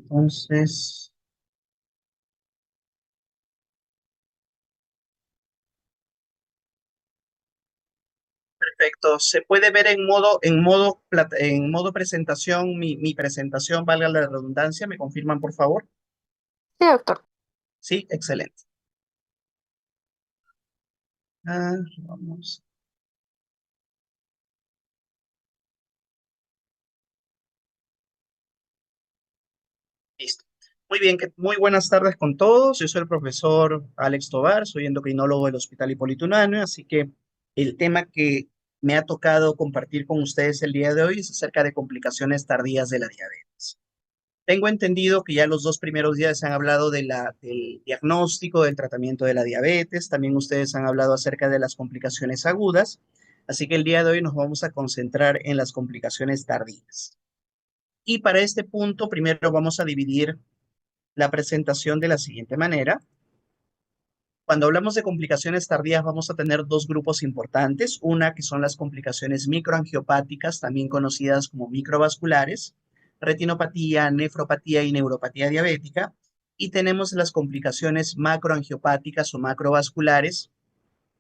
Entonces, perfecto. Se puede ver en modo presentación, mi presentación, valga la redundancia. ¿Me confirman, por favor? Sí, doctor. Sí, excelente. Ah, vamos. Listo. Muy bien, muy buenas tardes con todos. Yo soy el profesor Alex Tobar, soy endocrinólogo del Hospital Hipólito Unanue, así que el tema que me ha tocado compartir con ustedes el día de hoy es acerca de complicaciones tardías de la diabetes. Tengo entendido que ya los dos primeros días se han hablado del diagnóstico, del tratamiento de la diabetes, también ustedes han hablado acerca de las complicaciones agudas, así que el día de hoy nos vamos a concentrar en las complicaciones tardías. Y para este punto, primero vamos a dividir la presentación de la siguiente manera. Cuando hablamos de complicaciones tardías, vamos a tener dos grupos importantes. Una que son las complicaciones microangiopáticas, también conocidas como microvasculares, retinopatía, nefropatía y neuropatía diabética. Y tenemos las complicaciones macroangiopáticas o macrovasculares,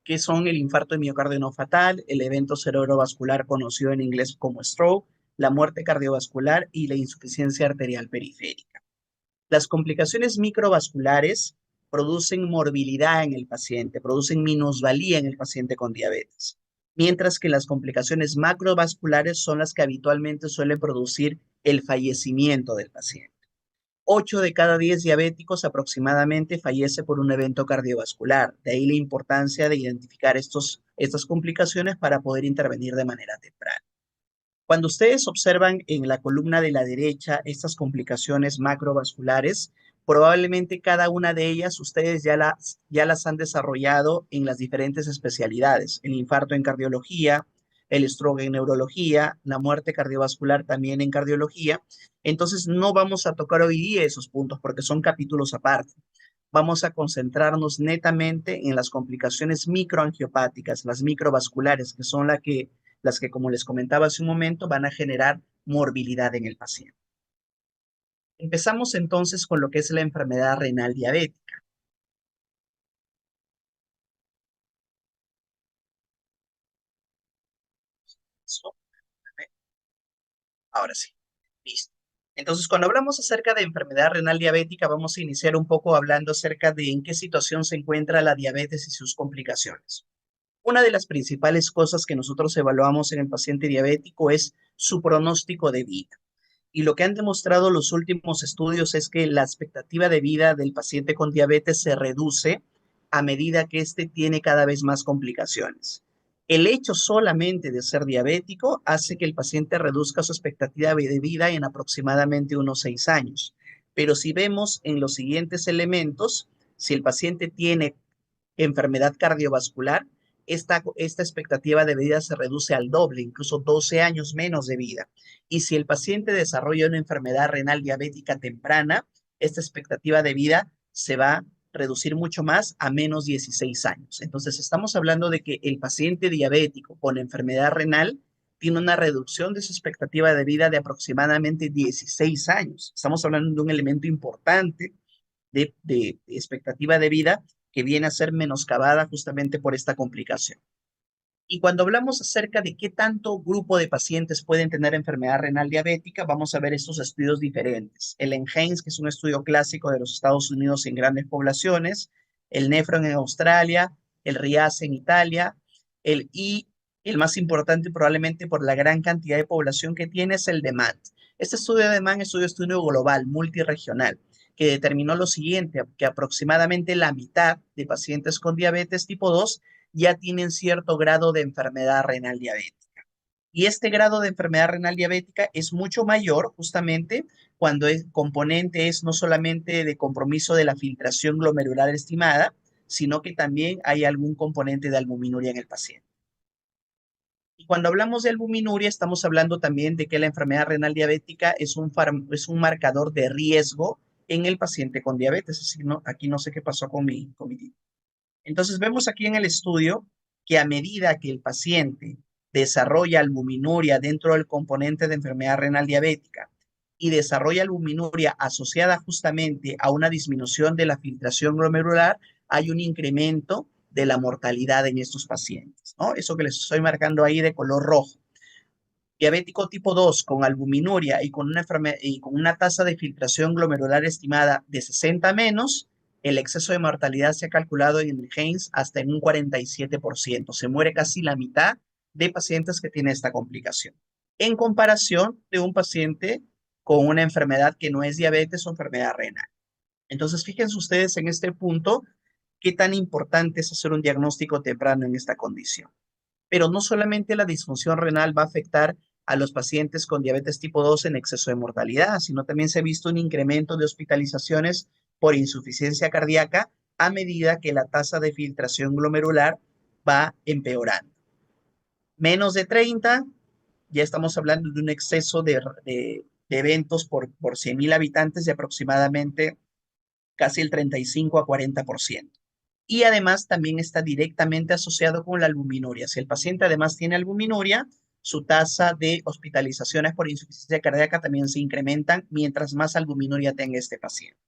que son el infarto de miocardio no fatal, el evento cerebrovascular conocido en inglés como stroke, la muerte cardiovascular y la insuficiencia arterial periférica. Las complicaciones microvasculares producen morbilidad en el paciente, producen minusvalía en el paciente con diabetes, mientras que las complicaciones macrovasculares son las que habitualmente suelen producir el fallecimiento del paciente. 8 de cada 10 diabéticos aproximadamente fallece por un evento cardiovascular. De ahí la importancia de identificar estas complicaciones para poder intervenir de manera temprana. Cuando ustedes observan en la columna de la derecha estas complicaciones macrovasculares, probablemente cada una de ellas ustedes ya las han desarrollado en las diferentes especialidades. El infarto en cardiología, el stroke en neurología, la muerte cardiovascular también en cardiología. Entonces no vamos a tocar hoy día esos puntos porque son capítulos aparte. Vamos a concentrarnos netamente en las complicaciones microangiopáticas, las microvasculares, que son las que, como les comentaba hace un momento, van a generar morbilidad en el paciente. Empezamos entonces con lo que es la enfermedad renal diabética. ¿Listo? Ahora sí, listo. Entonces, cuando hablamos acerca de enfermedad renal diabética, vamos a iniciar un poco hablando acerca de en qué situación se encuentra la diabetes y sus complicaciones. Una de las principales cosas que nosotros evaluamos en el paciente diabético es su pronóstico de vida. Y lo que han demostrado los últimos estudios es que la expectativa de vida del paciente con diabetes se reduce a medida que éste tiene cada vez más complicaciones. El hecho solamente de ser diabético hace que el paciente reduzca su expectativa de vida en aproximadamente unos 6 años. Pero si vemos en los siguientes elementos, si el paciente tiene enfermedad cardiovascular, esta expectativa de vida se reduce al doble, incluso 12 años menos de vida. Y si el paciente desarrolla una enfermedad renal diabética temprana, esta expectativa de vida se va a reducir mucho más a menos 16 años. Entonces, estamos hablando de que el paciente diabético con enfermedad renal tiene una reducción de su expectativa de vida de aproximadamente 16 años. Estamos hablando de un elemento importante de expectativa de vida que viene a ser menoscabada justamente por esta complicación. Y cuando hablamos acerca de qué tanto grupo de pacientes pueden tener enfermedad renal diabética, vamos a ver estos estudios diferentes. El NHANES, que es un estudio clásico de los Estados Unidos en grandes poblaciones, el NEPHRON en Australia, el RIASE en Italia, y el más importante probablemente por la gran cantidad de población que tiene es el DEMAT. Este estudio de DEMAT es un estudio global, multirregional, que determinó lo siguiente, que aproximadamente la mitad de pacientes con diabetes tipo 2 ya tienen cierto grado de enfermedad renal diabética. Y este grado de enfermedad renal diabética es mucho mayor justamente cuando el componente es no solamente de compromiso de la filtración glomerular estimada, sino que también hay algún componente de albuminuria en el paciente. Y cuando hablamos de albuminuria, estamos hablando también de que la enfermedad renal diabética es un marcador de riesgo en el paciente con diabetes. Así no, aquí no sé qué pasó con mi entonces vemos aquí en el estudio que a medida que el paciente desarrolla albuminuria dentro del componente de enfermedad renal diabética y desarrolla albuminuria asociada justamente a una disminución de la filtración glomerular, hay un incremento de la mortalidad en estos pacientes, ¿no? Eso que les estoy marcando ahí de color rojo. Diabético tipo 2 con albuminuria y con una tasa de filtración glomerular estimada de 60 menos, el exceso de mortalidad se ha calculado en el HANES hasta en un 47%. Se muere casi la mitad de pacientes que tienen esta complicación. En comparación de un paciente con una enfermedad que no es diabetes o enfermedad renal. Entonces, fíjense ustedes en este punto qué tan importante es hacer un diagnóstico temprano en esta condición. Pero no solamente la disfunción renal va a afectar a los pacientes con diabetes tipo 2 en exceso de mortalidad, sino también se ha visto un incremento de hospitalizaciones por insuficiencia cardíaca a medida que la tasa de filtración glomerular va empeorando. Menos de 30, ya estamos hablando de un exceso de eventos por 100.000 habitantes de aproximadamente casi el 35 a 40%. Y además también está directamente asociado con la albuminuria. Si el paciente además tiene albuminuria, su tasa de hospitalizaciones por insuficiencia cardíaca también se incrementan mientras más albuminuria tenga este paciente.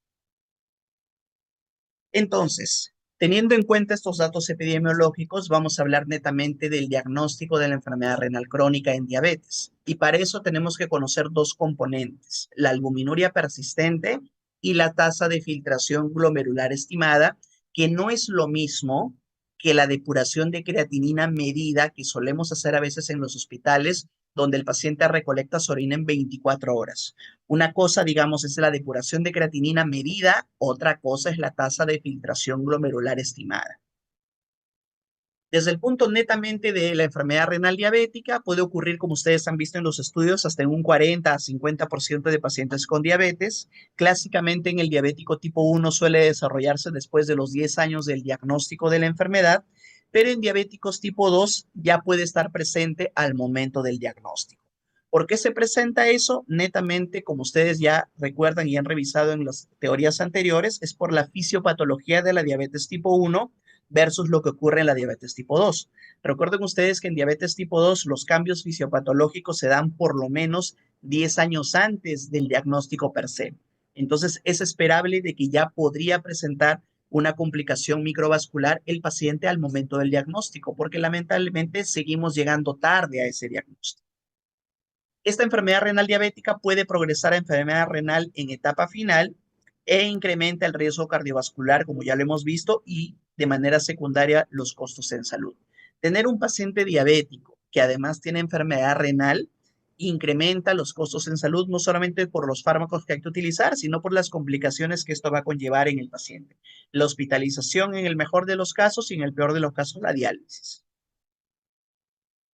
Entonces, teniendo en cuenta estos datos epidemiológicos, vamos a hablar netamente del diagnóstico de la enfermedad renal crónica en diabetes. Y para eso tenemos que conocer dos componentes, la albuminuria persistente y la tasa de filtración glomerular estimada, que no es lo mismo que la depuración de creatinina medida que solemos hacer a veces en los hospitales, donde el paciente recolecta su orina en 24 horas. Una cosa, digamos, es la depuración de creatinina medida, otra cosa es la tasa de filtración glomerular estimada. Desde el punto netamente de la enfermedad renal diabética, puede ocurrir, como ustedes han visto en los estudios, hasta en un 40 a 50% de pacientes con diabetes. Clásicamente en el diabético tipo 1 suele desarrollarse después de los 10 años del diagnóstico de la enfermedad, pero en diabéticos tipo 2 ya puede estar presente al momento del diagnóstico. ¿Por qué se presenta eso? Netamente, como ustedes ya recuerdan y han revisado en las teorías anteriores, es por la fisiopatología de la diabetes tipo 1 versus lo que ocurre en la diabetes tipo 2. Recuerden ustedes que en diabetes tipo 2 los cambios fisiopatológicos se dan por lo menos 10 años antes del diagnóstico per se. Entonces es esperable de que ya podría presentar una complicación microvascular el paciente al momento del diagnóstico, porque lamentablemente seguimos llegando tarde a ese diagnóstico. Esta enfermedad renal diabética puede progresar a enfermedad renal en etapa final e incrementa el riesgo cardiovascular, como ya lo hemos visto, y de manera secundaria los costos en salud. Tener un paciente diabético que además tiene enfermedad renal incrementa los costos en salud, no solamente por los fármacos que hay que utilizar, sino por las complicaciones que esto va a conllevar en el paciente. La hospitalización en el mejor de los casos y en el peor de los casos la diálisis.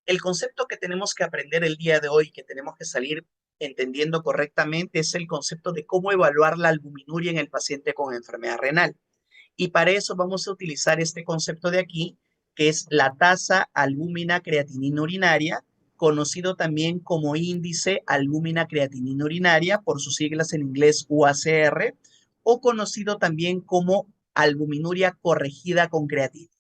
El concepto que tenemos que aprender el día de hoy, que tenemos que salir entendiendo correctamente, es el concepto de cómo evaluar la albuminuria en el paciente con enfermedad renal. Y para eso vamos a utilizar este concepto de aquí, que es la tasa albúmina creatinina urinaria, conocido también como índice albúmina creatinina urinaria, por sus siglas en inglés UACR, o conocido también como albuminuria corregida con creatina.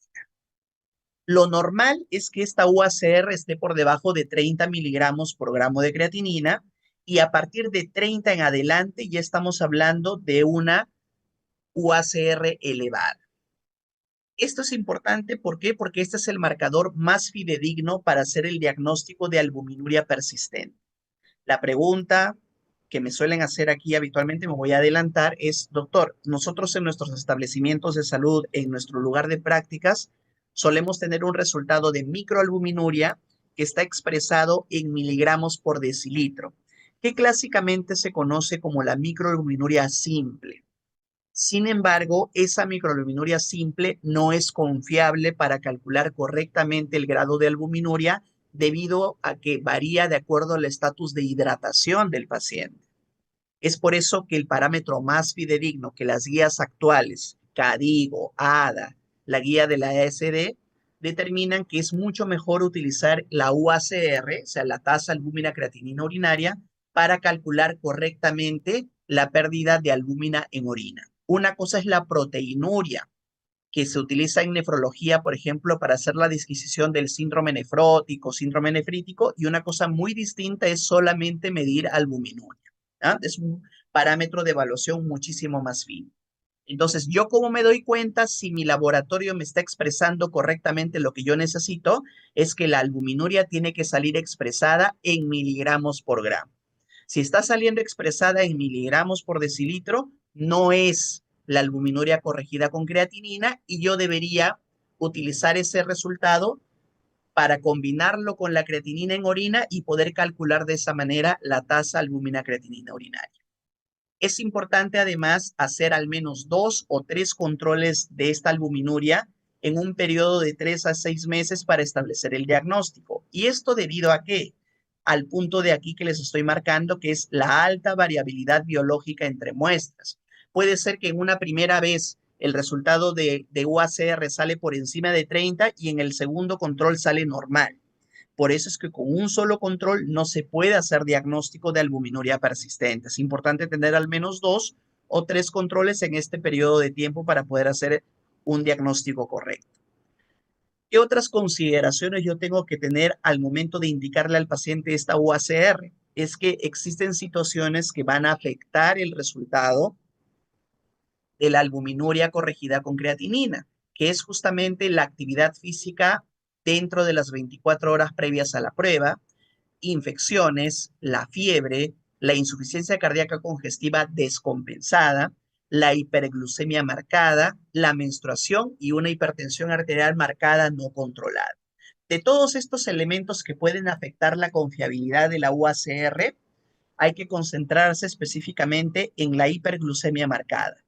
Lo normal es que esta UACR esté por debajo de 30 miligramos por gramo de creatinina y a partir de 30 en adelante ya estamos hablando de una UACR elevada. Esto es importante, ¿por qué? Porque este es el marcador más fidedigno para hacer el diagnóstico de albuminuria persistente. La pregunta que me suelen hacer aquí habitualmente, me voy a adelantar, es, doctor, nosotros en nuestros establecimientos de salud, en nuestro lugar de prácticas, solemos tener un resultado de microalbuminuria que está expresado en miligramos por decilitro, que clásicamente se conoce como la microalbuminuria simple. Sin embargo, esa microalbuminuria simple no es confiable para calcular correctamente el grado de albuminuria debido a que varía de acuerdo al estatus de hidratación del paciente. Es por eso que el parámetro más fidedigno que las guías actuales, CADIGO, ADA, la guía de la ESD, determinan que es mucho mejor utilizar la UACR, o sea, la tasa albúmina creatinina urinaria, para calcular correctamente la pérdida de albúmina en orina. Una cosa es la proteinuria, que se utiliza en nefrología, por ejemplo, para hacer la disquisición del síndrome nefrótico, síndrome nefrítico, y una cosa muy distinta es solamente medir albuminuria. ¿Ah? Es un parámetro de evaluación muchísimo más fino. Entonces, ¿yo cómo me doy cuenta si mi laboratorio me está expresando correctamente lo que yo necesito? Es que la albuminuria tiene que salir expresada en miligramos por gramo. Si está saliendo expresada en miligramos por decilitro, no es la albuminuria corregida con creatinina y yo debería utilizar ese resultado para combinarlo con la creatinina en orina y poder calcular de esa manera la tasa albúmina-creatinina urinaria. Es importante además hacer al menos 2 o 3 controles de esta albuminuria en un periodo de 3 a 6 meses para establecer el diagnóstico. ¿Y esto debido a qué? Al punto de aquí que les estoy marcando, que es la alta variabilidad biológica entre muestras. Puede ser que en una primera vez el resultado de UACR sale por encima de 30 y en el segundo control sale normal. Por eso es que con un solo control no se puede hacer diagnóstico de albuminuria persistente. Es importante tener al menos 2 o 3 controles en este periodo de tiempo para poder hacer un diagnóstico correcto. ¿Qué otras consideraciones yo tengo que tener al momento de indicarle al paciente esta UACR? Es que existen situaciones que van a afectar el resultado de la albuminuria corregida con creatinina, que es justamente la actividad física dentro de las 24 horas previas a la prueba, infecciones, la fiebre, la insuficiencia cardíaca congestiva descompensada, la hiperglucemia marcada, la menstruación y una hipertensión arterial marcada no controlada. De todos estos elementos que pueden afectar la confiabilidad de la UACR, hay que concentrarse específicamente en la hiperglucemia marcada.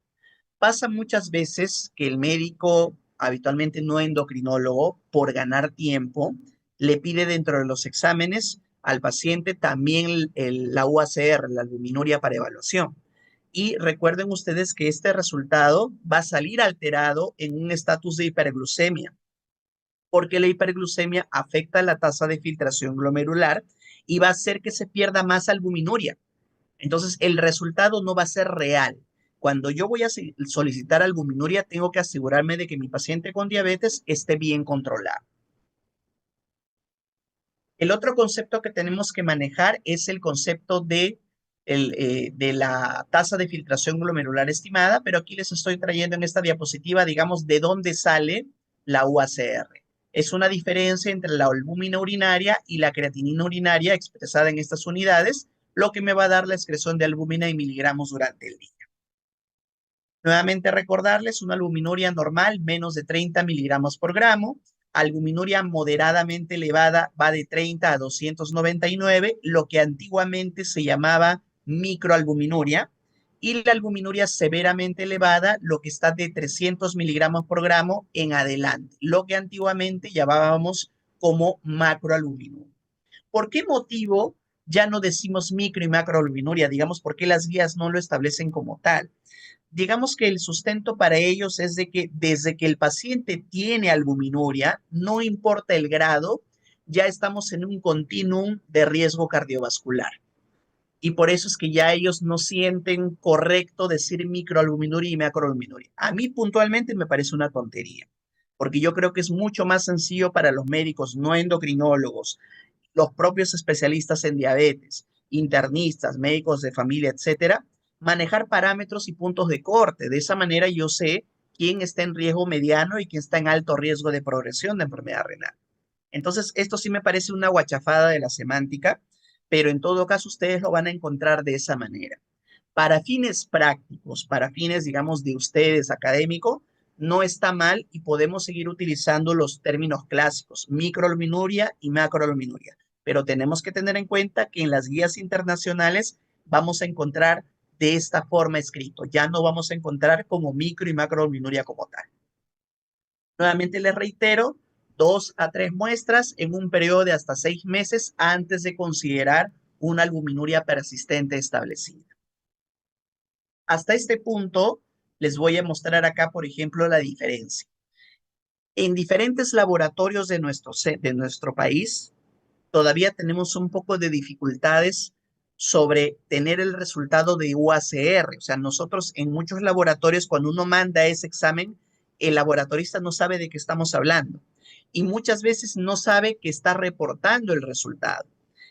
Pasa muchas veces que el médico, habitualmente no endocrinólogo, por ganar tiempo, le pide dentro de los exámenes al paciente también la UACR, la albuminuria para evaluación. Y recuerden ustedes que este resultado va a salir alterado en un estatus de hiperglucemia, porque la hiperglucemia afecta la tasa de filtración glomerular y va a hacer que se pierda más albuminuria. Entonces, el resultado no va a ser real. Cuando yo voy a solicitar albuminuria, tengo que asegurarme de que mi paciente con diabetes esté bien controlado. El otro concepto que tenemos que manejar es el concepto de la tasa de filtración glomerular estimada, pero aquí les estoy trayendo en esta diapositiva, digamos, de dónde sale la UACR. Es una diferencia entre la albúmina urinaria y la creatinina urinaria expresada en estas unidades, lo que me va a dar la excreción de albúmina en miligramos durante el día. Nuevamente recordarles, una albuminuria normal, menos de 30 miligramos por gramo. Albuminuria moderadamente elevada va de 30 a 299, lo que antiguamente se llamaba microalbuminuria. Y la albuminuria severamente elevada, lo que está de 300 miligramos por gramo en adelante, lo que antiguamente llamábamos como macroalbuminuria. ¿Por qué motivo ya no decimos micro y macroalbuminuria? Digamos, ¿por qué las guías no lo establecen como tal? Digamos que el sustento para ellos es de que desde que el paciente tiene albuminuria, no importa el grado, ya estamos en un continuum de riesgo cardiovascular. Y por eso es que ya ellos no sienten correcto decir microalbuminuria y macroalbuminuria. A mí puntualmente me parece una tontería, porque yo creo que es mucho más sencillo para los médicos no endocrinólogos, los propios especialistas en diabetes, internistas, médicos de familia, etcétera, manejar parámetros y puntos de corte. De esa manera yo sé quién está en riesgo mediano y quién está en alto riesgo de progresión de enfermedad renal. Entonces, esto sí me parece una guachafada de la semántica, pero en todo caso ustedes lo van a encontrar de esa manera. Para fines prácticos, para fines, digamos, de ustedes académico, no está mal y podemos seguir utilizando los términos clásicos, microalbuminuria y macroalbuminuria. Pero tenemos que tener en cuenta que en las guías internacionales vamos a encontrar de esta forma escrito. Ya no vamos a encontrar como micro y macroalbuminuria como tal. Nuevamente les reitero, 2 a 3 muestras en un periodo de hasta 6 meses antes de considerar una albuminuria persistente establecida. Hasta este punto, les voy a mostrar acá, por ejemplo, la diferencia. En diferentes laboratorios de nuestro país, todavía tenemos un poco de dificultades sobre tener el resultado de UACR. O sea, nosotros en muchos laboratorios, cuando uno manda ese examen, el laboratorista no sabe de qué estamos hablando y muchas veces no sabe que está reportando el resultado.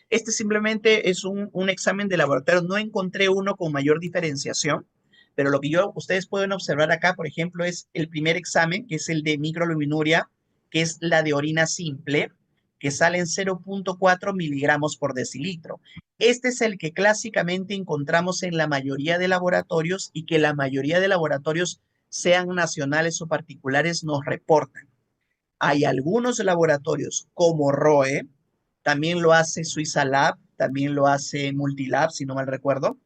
Este simplemente es un examen de laboratorio. No encontré uno con mayor diferenciación, pero lo que ustedes pueden observar acá, por ejemplo, es el primer examen, que es el de microalbuminuria, que es la de orina simple, que sale en 0,4 miligramos por decilitro. Este es el que clásicamente encontramos en la mayoría de laboratorios y que la mayoría de laboratorios, sean nacionales o particulares, nos reportan. Hay algunos laboratorios como ROE, también lo hace Suiza Lab, también lo hace Multilab, si no mal recuerdo,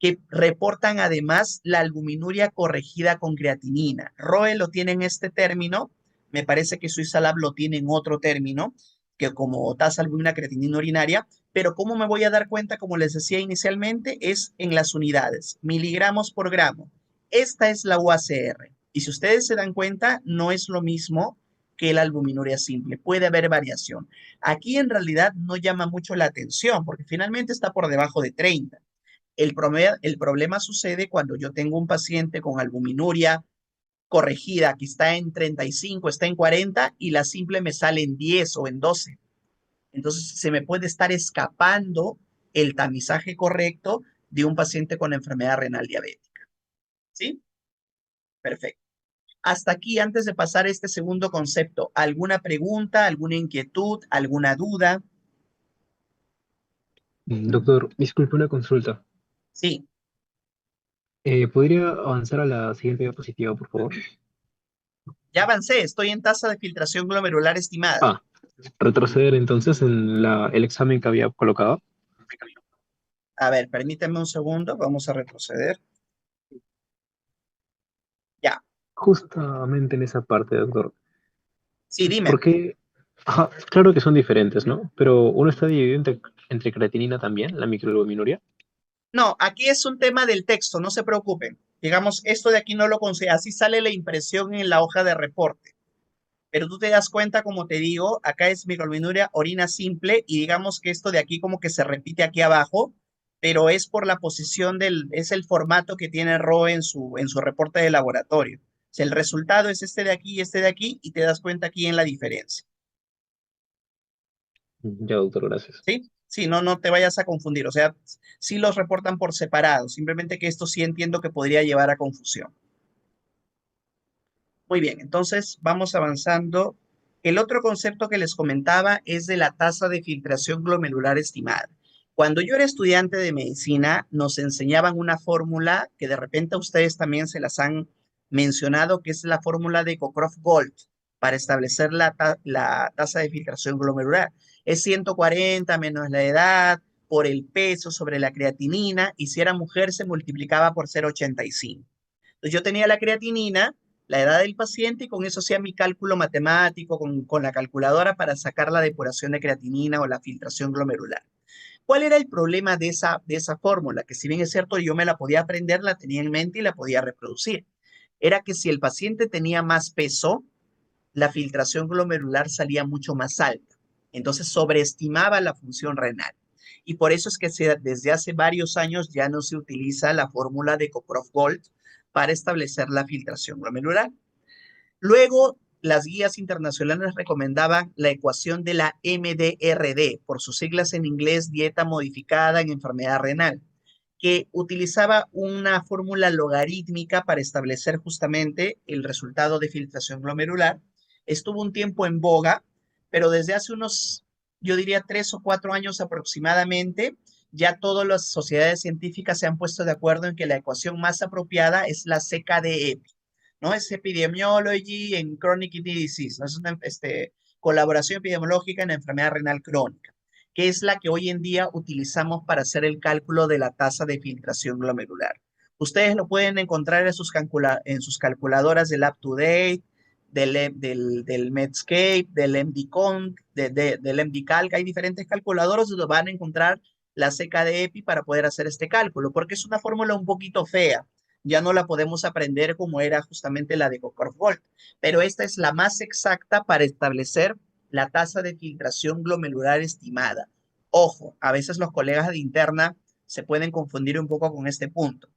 que reportan además la albuminuria corregida con creatinina. ROE lo tiene en este término, me parece que Suiza Lab lo tiene en otro término, que como tasa albumina creatinina urinaria, pero ¿cómo me voy a dar cuenta? Como les decía inicialmente, es en las unidades, miligramos por gramo. Esta es la UACR. Y si ustedes se dan cuenta, no es lo mismo que la albuminuria simple. Puede haber variación. Aquí en realidad no llama mucho la atención porque finalmente está por debajo de 30. El problema sucede cuando yo tengo un paciente con albuminuria corregida que está en 35, está en 40 y la simple me sale en 10 o en 12. Entonces se me puede estar escapando el tamizaje correcto de un paciente con enfermedad renal diabética. ¿Sí? Perfecto. Hasta aquí, antes de pasar a este segundo concepto, ¿alguna pregunta, alguna inquietud, alguna duda? Doctor, disculpe una consulta. Sí, ¿Podría avanzar a la siguiente diapositiva, por favor? ya avancé, estoy en tasa de filtración glomerular estimada. Ah, retroceder entonces en el examen que había colocado. A ver, permíteme un segundo, vamos a retroceder. Ya, Justamente en esa parte, doctor. sí, dime. Porque, ajá, claro que son diferentes, ¿no? Pero uno está dividido entre creatinina también, la microalbuminuria. No, aquí es un tema del texto, no se preocupen. Digamos, esto de aquí no lo considera, así sale la impresión en la hoja de reporte. Pero tú te das cuenta, como te digo, acá es microalbuminuria, orina simple, y digamos que esto de aquí como que se repite aquí abajo, pero es por la posición es el formato que tiene ROE en su reporte de laboratorio. O sea, el resultado es este de aquí y este de aquí, y te das cuenta aquí en la diferencia. Ya, doctor, gracias. ¿Sí? Sí, no, no te vayas a confundir. O sea, sí los reportan por separado, simplemente que esto sí entiendo que podría llevar a confusión. Muy bien, entonces vamos avanzando. El otro concepto que les comentaba es de la tasa de filtración glomerular estimada. Cuando yo era estudiante de medicina, nos enseñaban una fórmula que de repente a ustedes también se las han mencionado, que es la fórmula de Cockcroft-Gold para establecer la tasa de filtración glomerular. Es 140 menos la edad por el peso sobre la creatinina y si era mujer se multiplicaba por 0,85. Entonces yo tenía la creatinina, la edad del paciente y con eso hacía mi cálculo matemático con la calculadora para sacar la depuración de creatinina o la filtración glomerular. ¿Cuál era el problema de esa fórmula? Que si bien es cierto yo me la podía aprender, la tenía en mente y la podía reproducir. Era que si el paciente tenía más peso, la filtración glomerular salía mucho más alta. Entonces sobreestimaba la función renal. Y por eso es que desde hace varios años ya no se utiliza la fórmula de Cockcroft-Gold para establecer la filtración glomerular. Luego, las guías internacionales recomendaban la ecuación de la MDRD, por sus siglas en inglés, dieta modificada en enfermedad renal, que utilizaba una fórmula logarítmica para establecer justamente el resultado de filtración glomerular. Estuvo un tiempo en boga, pero desde hace unos, yo diría, 3 o 4 años aproximadamente, ya todas las sociedades científicas se han puesto de acuerdo en que la ecuación más apropiada es la CKD-EPI, ¿no? Es Epidemiology en Chronic Kidney Disease, ¿no? Es una colaboración epidemiológica en enfermedad renal crónica, que es la que hoy en día utilizamos para hacer el cálculo de la tasa de filtración glomerular. Ustedes lo pueden encontrar en sus calculadoras del UpToDate, del Medscape, del MDConc, del MDCalc. Hay diferentes calculadoras donde van a encontrar la CKD-EPI para poder hacer este cálculo, porque es una fórmula un poquito fea. Ya no la podemos aprender como era justamente la de Cockcroft-Gold, pero esta es la más exacta para establecer la tasa de filtración glomerular estimada. Ojo, a veces los colegas de interna se pueden confundir un poco con este punto.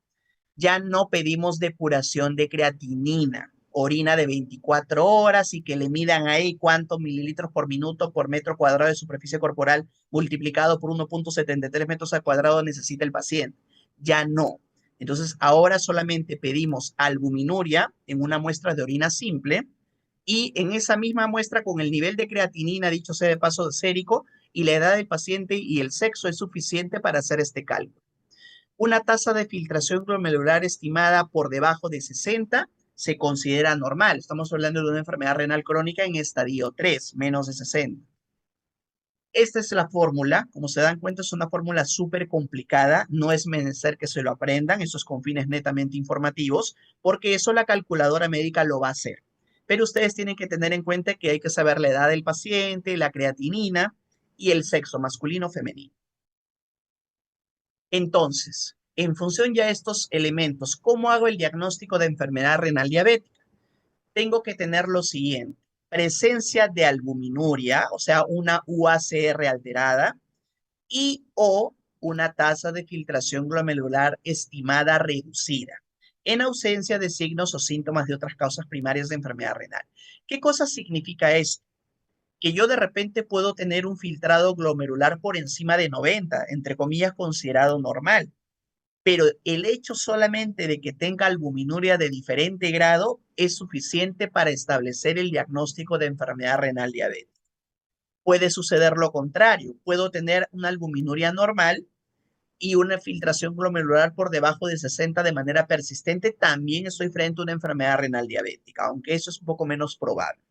Ya no pedimos depuración de creatinina. orina de 24 horas y que le midan ahí cuántos mililitros por minuto por metro cuadrado de superficie corporal multiplicado por 1,73 metros al cuadrado necesita el paciente. Ya no. Entonces, ahora solamente pedimos albuminuria en una muestra de orina simple y en esa misma muestra con el nivel de creatinina, dicho sea de paso, sérico, y la edad del paciente y el sexo es suficiente para hacer este cálculo. Una tasa de filtración glomerular estimada por debajo de 60 se considera normal. Estamos hablando de una enfermedad renal crónica en estadio 3, menos de 60. Esta es la fórmula. Como se dan cuenta, es una fórmula súper complicada. No es menester que se lo aprendan. Eso es con fines netamente informativos, porque eso la calculadora médica lo va a hacer. Pero ustedes tienen que tener en cuenta que hay que saber la edad del paciente, la creatinina y el sexo masculino o femenino. Entonces, en función ya de estos elementos, ¿cómo hago el diagnóstico de enfermedad renal diabética? Tengo que tener lo siguiente: presencia de albuminuria, o sea, una UACR alterada, y o una tasa de filtración glomerular estimada reducida, en ausencia de signos o síntomas de otras causas primarias de enfermedad renal. ¿Qué cosa significa esto? Que yo de repente puedo tener un filtrado glomerular por encima de 90, entre comillas, considerado normal, pero el hecho solamente de que tenga albuminuria de diferente grado es suficiente para establecer el diagnóstico de enfermedad renal diabética. Puede suceder lo contrario, puedo tener una albuminuria normal y una filtración glomerular por debajo de 60 de manera persistente, también estoy frente a una enfermedad renal diabética, aunque eso es un poco menos probable.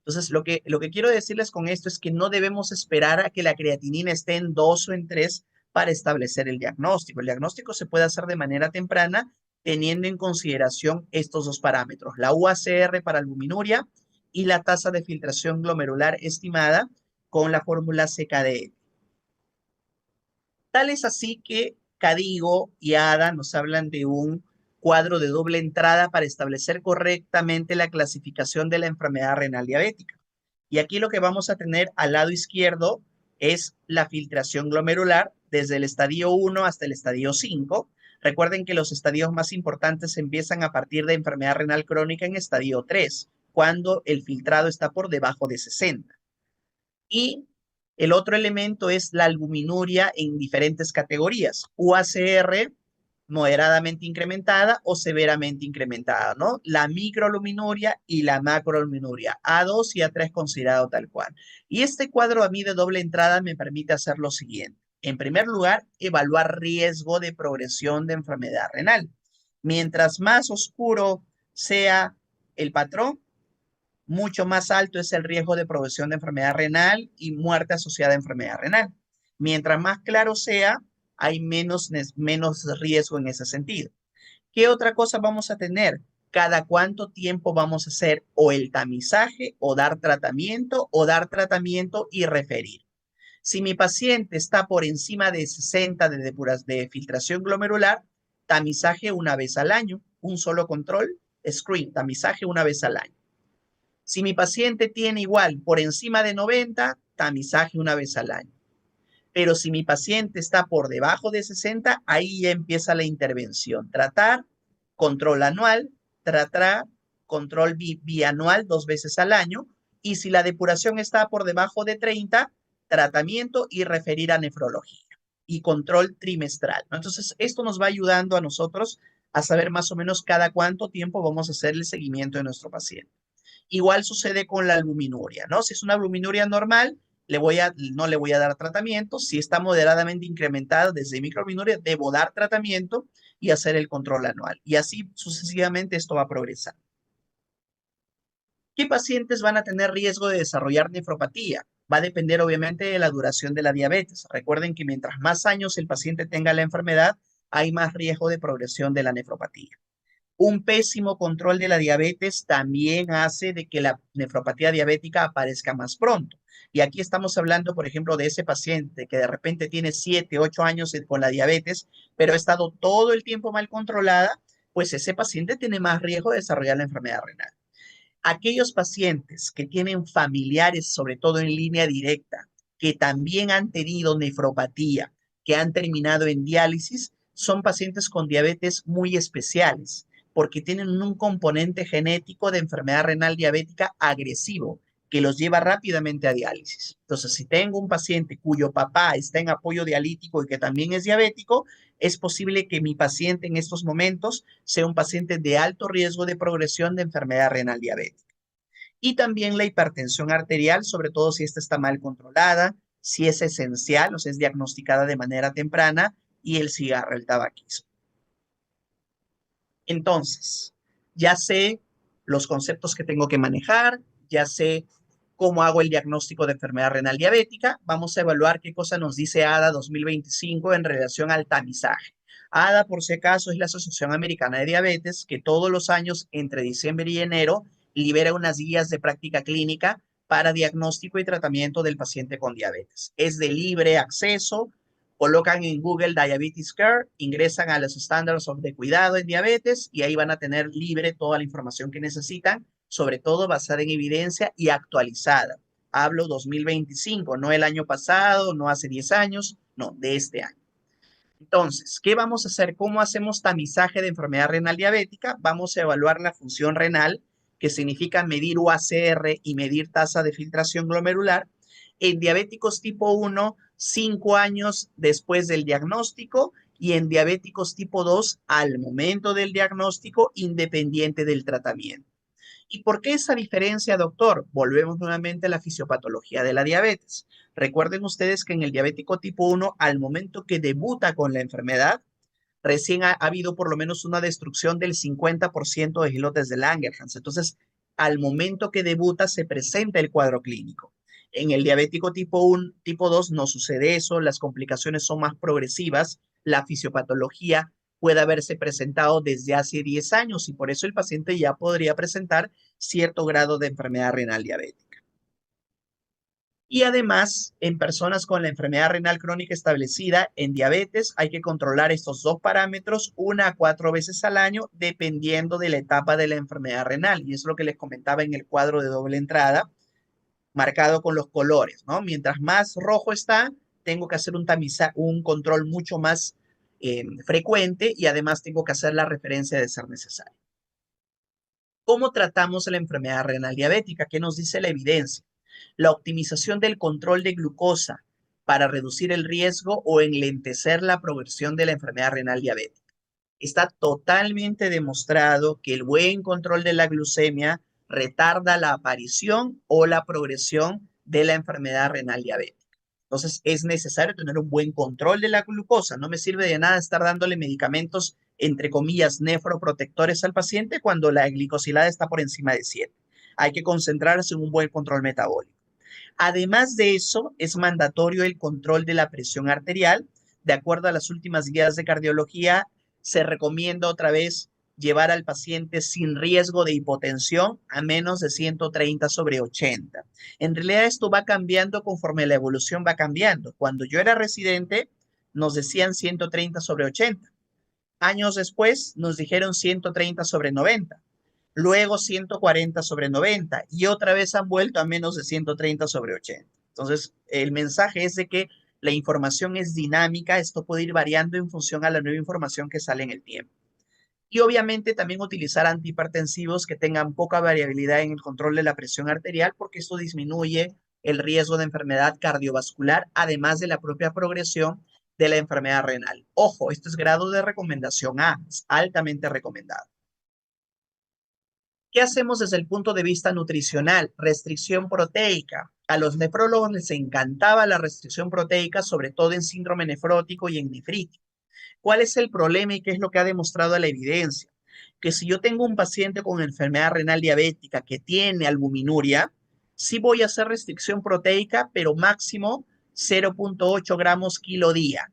Entonces, lo que quiero decirles con esto es que no debemos esperar a que la creatinina esté en 2 o en 3 para establecer el diagnóstico. El diagnóstico se puede hacer de manera temprana teniendo en consideración estos dos parámetros, la UACR para albuminuria y la tasa de filtración glomerular estimada con la fórmula CKD. Tal es así que Cadigo y ADA nos hablan de un cuadro de doble entrada para establecer correctamente la clasificación de la enfermedad renal diabética. Y aquí lo que vamos a tener al lado izquierdo es la filtración glomerular desde el estadio 1 hasta el estadio 5. Recuerden que los estadios más importantes empiezan a partir de enfermedad renal crónica en estadio 3, cuando el filtrado está por debajo de 60. Y el otro elemento es la albuminuria en diferentes categorías: UACR moderadamente incrementada o severamente incrementada, ¿no? La microalbuminuria y la macroalbuminuria, A2 y A3 considerado tal cual. Y este cuadro a mí de doble entrada me permite hacer lo siguiente. En primer lugar, evaluar riesgo de progresión de enfermedad renal. Mientras más oscuro sea el patrón, mucho más alto es el riesgo de progresión de enfermedad renal y muerte asociada a enfermedad renal. Mientras más claro sea, hay menos riesgo en ese sentido. ¿Qué otra cosa vamos a tener? Cada cuánto tiempo vamos a hacer o el tamizaje o dar tratamiento y referir. Si mi paciente está por encima de 60 de filtración glomerular, tamizaje una vez al año, un solo control, screen, tamizaje una vez al año. Si mi paciente tiene igual por encima de 90, tamizaje una vez al año. Pero si mi paciente está por debajo de 60, ahí ya empieza la intervención. Tratar, control anual, tratar, control bianual 2 veces al año. Y si la depuración está por debajo de 30, tratamiento y referir a nefrología. Y control trimestral, ¿no? Entonces, esto nos va ayudando a nosotros a saber más o menos cada cuánto tiempo vamos a hacer el seguimiento de nuestro paciente. Igual sucede con la albuminuria, ¿no? Si es una albuminuria normal, no le voy a dar tratamiento. Si está moderadamente incrementada desde microalbuminuria, debo dar tratamiento y hacer el control anual. Y así sucesivamente esto va a progresar. ¿Qué pacientes van a tener riesgo de desarrollar nefropatía? Va a depender obviamente de la duración de la diabetes. Recuerden que mientras más años el paciente tenga la enfermedad, hay más riesgo de progresión de la nefropatía. Un pésimo control de la diabetes también hace de que la nefropatía diabética aparezca más pronto. Y aquí estamos hablando, por ejemplo, de ese paciente que de repente tiene 7, 8 años con la diabetes, pero ha estado todo el tiempo mal controlada, pues ese paciente tiene más riesgo de desarrollar la enfermedad renal. Aquellos pacientes que tienen familiares, sobre todo en línea directa, que también han tenido nefropatía, que han terminado en diálisis, son pacientes con diabetes muy especiales, porque tienen un componente genético de enfermedad renal diabética agresivo que los lleva rápidamente a diálisis. Entonces, si tengo un paciente cuyo papá está en apoyo dialítico y que también es diabético, es posible que mi paciente en estos momentos sea un paciente de alto riesgo de progresión de enfermedad renal diabética. Y también la hipertensión arterial, sobre todo si esta está mal controlada, si es esencial, o sea, es diagnosticada de manera temprana, y el cigarro, el tabaquismo. Entonces, ya sé los conceptos que tengo que manejar, ya sé cómo hago el diagnóstico de enfermedad renal diabética. Vamos a evaluar qué cosa nos dice ADA 2025 en relación al tamizaje. ADA, por si acaso, es la Asociación Americana de Diabetes, que todos los años, entre diciembre y enero, libera unas guías de práctica clínica para diagnóstico y tratamiento del paciente con diabetes. Es de libre acceso, colocan en Google Diabetes Care, ingresan a los estándares de cuidado en diabetes y ahí van a tener libre toda la información que necesitan, sobre todo basada en evidencia y actualizada. Hablo 2025, no el año pasado, no hace 10 años, no, de este año. Entonces, ¿qué vamos a hacer? ¿Cómo hacemos tamizaje de enfermedad renal diabética? Vamos a evaluar la función renal, que significa medir UACR y medir tasa de filtración glomerular, en diabéticos tipo 1, 5 años después del diagnóstico, y en diabéticos tipo 2 al momento del diagnóstico, independiente del tratamiento. ¿Y por qué esa diferencia, doctor? Volvemos nuevamente a la fisiopatología de la diabetes. Recuerden ustedes que en el diabético tipo 1, al momento que debuta con la enfermedad, recién ha habido por lo menos una destrucción del 50% de islotes de Langerhans. Entonces, al momento que debuta, se presenta el cuadro clínico. En el diabético tipo 1, tipo 2 no sucede eso, las complicaciones son más progresivas, la fisiopatología puede haberse presentado desde hace 10 años y por eso el paciente ya podría presentar cierto grado de enfermedad renal diabética. Y además, en personas con la enfermedad renal crónica establecida en diabetes, hay que controlar estos dos parámetros 1 a 4 veces al año, dependiendo de la etapa de la enfermedad renal. Y es lo que les comentaba en el cuadro de doble entrada, marcado con los colores, ¿no? Mientras más rojo está, tengo que hacer un control mucho más frecuente y además tengo que hacer la referencia de ser necesario. ¿Cómo tratamos la enfermedad renal diabética? ¿Qué nos dice la evidencia? La optimización del control de glucosa para reducir el riesgo o enlentecer la progresión de la enfermedad renal diabética. Está totalmente demostrado que el buen control de la glucemia retarda la aparición o la progresión de la enfermedad renal diabética. Entonces, es necesario tener un buen control de la glucosa. No me sirve de nada estar dándole medicamentos, entre comillas, nefroprotectores al paciente cuando la glicosilada está por encima de 7. Hay que concentrarse en un buen control metabólico. Además de eso, es mandatorio el control de la presión arterial. De acuerdo a las últimas guías de cardiología, se recomienda otra vez llevar al paciente sin riesgo de hipotensión a menos de 130/80. En realidad esto va cambiando conforme la evolución va cambiando. Cuando yo era residente, nos decían 130/80. Años después, nos dijeron 130/90. Luego 140/90 y otra vez han vuelto a menos de 130/80. Entonces, el mensaje es de que la información es dinámica, esto puede ir variando en función a la nueva información que sale en el tiempo. Y obviamente también utilizar antihipertensivos que tengan poca variabilidad en el control de la presión arterial, porque esto disminuye el riesgo de enfermedad cardiovascular, además de la propia progresión de la enfermedad renal. Ojo, esto es grado de recomendación A, es altamente recomendado. ¿Qué hacemos desde el punto de vista nutricional? Restricción proteica. A los nefrólogos les encantaba la restricción proteica, sobre todo en síndrome nefrótico y en nefritis. ¿Cuál es el problema y qué es lo que ha demostrado la evidencia? Que si yo tengo un paciente con enfermedad renal diabética que tiene albuminuria, sí voy a hacer restricción proteica, pero máximo 0,8 gramos kilo día.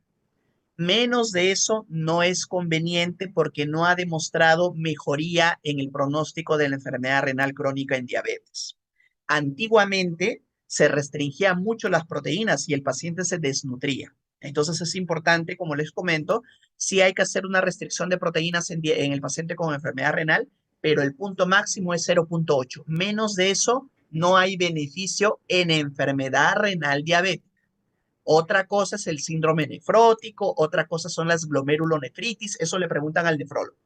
Menos de eso no es conveniente porque no ha demostrado mejoría en el pronóstico de la enfermedad renal crónica en diabetes. Antiguamente se restringía mucho las proteínas y el paciente se desnutría. Entonces es importante, como les comento, sí hay que hacer una restricción de proteínas en el paciente con enfermedad renal, pero el punto máximo es 0,8. Menos de eso no hay beneficio en enfermedad renal diabética. Otra cosa es el síndrome nefrótico, otra cosa son las glomerulonefritis, eso le preguntan al nefrólogo.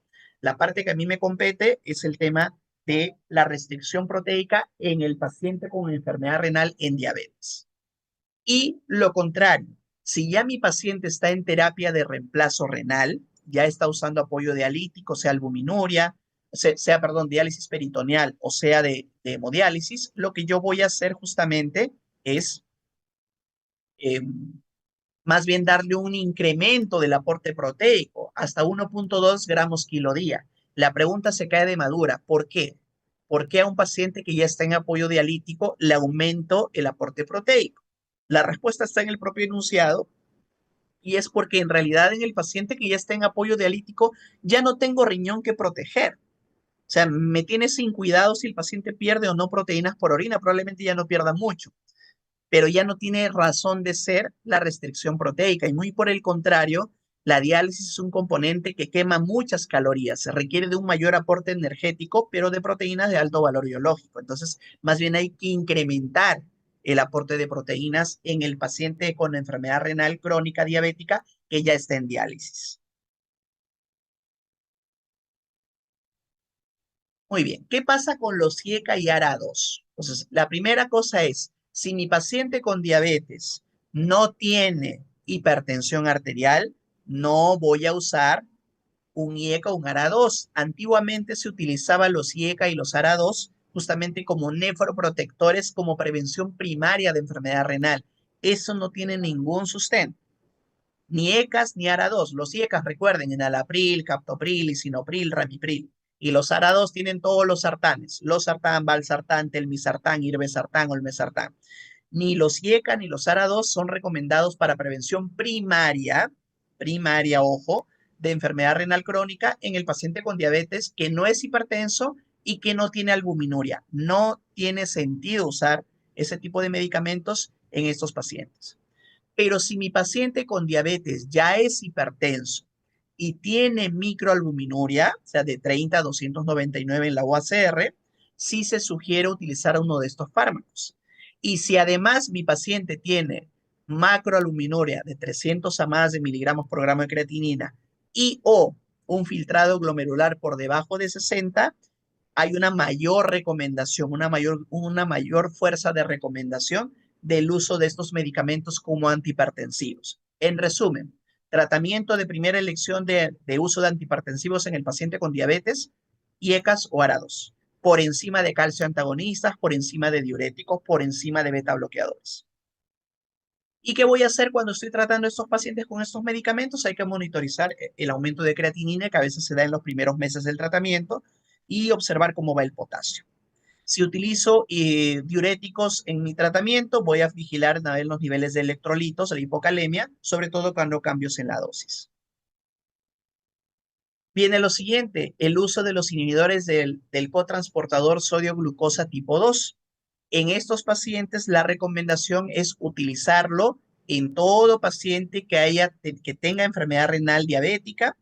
La parte que a mí me compete es el tema de la restricción proteica en el paciente con enfermedad renal en diabetes. Y lo contrario, si ya mi paciente está en terapia de reemplazo renal, ya está usando apoyo dialítico, sea albuminuria, perdón, diálisis peritoneal o sea de hemodiálisis, lo que yo voy a hacer justamente es eh, más bien darle un incremento del aporte proteico hasta 1.2 gramos kilo día. La pregunta se cae de madura. ¿Por qué? ¿Por qué a un paciente que ya está en apoyo dialítico le aumento el aporte proteico? La respuesta está en el propio enunciado y es porque en realidad en el paciente que ya está en apoyo dialítico ya no tengo riñón que proteger. O sea, me tiene sin cuidado si el paciente pierde o no proteínas por orina, probablemente ya no pierda mucho, pero ya no tiene razón de ser la restricción proteica y muy por el contrario, la diálisis es un componente que quema muchas calorías, se requiere de un mayor aporte energético, pero de proteínas de alto valor biológico. Entonces, más bien hay que incrementar el aporte de proteínas en el paciente con enfermedad renal crónica diabética que ya está en diálisis. Muy bien, ¿qué pasa con los IECA y ARA2? Entonces, la primera cosa es, si mi paciente con diabetes no tiene hipertensión arterial, no voy a usar un IECA o un ARA2. Antiguamente se utilizaban los IECA y los ARA2 justamente como nefroprotectores, como prevención primaria de enfermedad renal. Eso no tiene ningún sustento. Ni ECAS ni ARA2. Los IECAS, recuerden, enalapril, captopril, lisinopril, ramipril. Y los ARA2 tienen todos los sartanes. Losartán, valsartán, telmisartán, irbesartán, olmesartán. Ni los IECA ni los ARA2 son recomendados para prevención primaria, ojo, de enfermedad renal crónica en el paciente con diabetes que no es hipertenso y que no tiene albuminuria. No tiene sentido usar ese tipo de medicamentos en estos pacientes. Pero si mi paciente con diabetes ya es hipertenso y tiene microalbuminuria, o sea, de 30 a 299 en la UACR, sí se sugiere utilizar uno de estos fármacos. Y si además mi paciente tiene macroalbuminuria de 300 a más de miligramos por gramo de creatinina y o un filtrado glomerular por debajo de 60, hay una mayor recomendación, una mayor fuerza de recomendación del uso de estos medicamentos como antihipertensivos. En resumen, tratamiento de primera elección de uso de antihipertensivos en el paciente con diabetes, IECAS o ARA2, por encima de calcio antagonistas, por encima de diuréticos, por encima de beta bloqueadores. ¿Y qué voy a hacer cuando estoy tratando a estos pacientes con estos medicamentos? Hay que monitorizar el aumento de creatinina que a veces se da en los primeros meses del tratamiento y observar cómo va el potasio. Si utilizo diuréticos en mi tratamiento, voy a vigilar a ver los niveles de electrolitos, la hipocalemia, sobre todo cuando cambios en la dosis. Viene lo siguiente, el uso de los inhibidores del cotransportador sodio-glucosa tipo 2. En estos pacientes, la recomendación es utilizarlo en todo paciente que tenga enfermedad renal diabética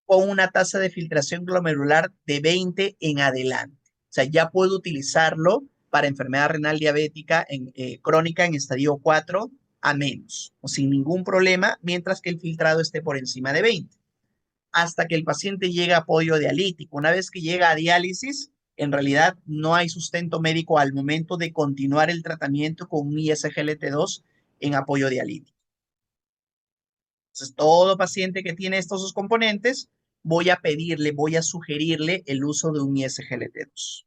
con una tasa de filtración glomerular de 20 en adelante. O sea, ya puedo utilizarlo para enfermedad renal diabética crónica en estadio 4 a menos, o sin ningún problema, mientras que el filtrado esté por encima de 20, hasta que el paciente llegue a apoyo dialítico. Una vez que llega a diálisis, en realidad no hay sustento médico al momento de continuar el tratamiento con un ISGLT2 en apoyo dialítico. Entonces, todo paciente que tiene estos dos componentes, voy a sugerirle el uso de un ISGLT2.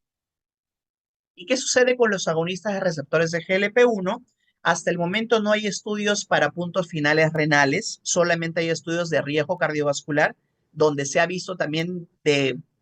¿Y qué sucede con los agonistas de receptores de GLP-1? Hasta el momento no hay estudios para puntos finales renales, solamente hay estudios de riesgo cardiovascular, donde se ha visto también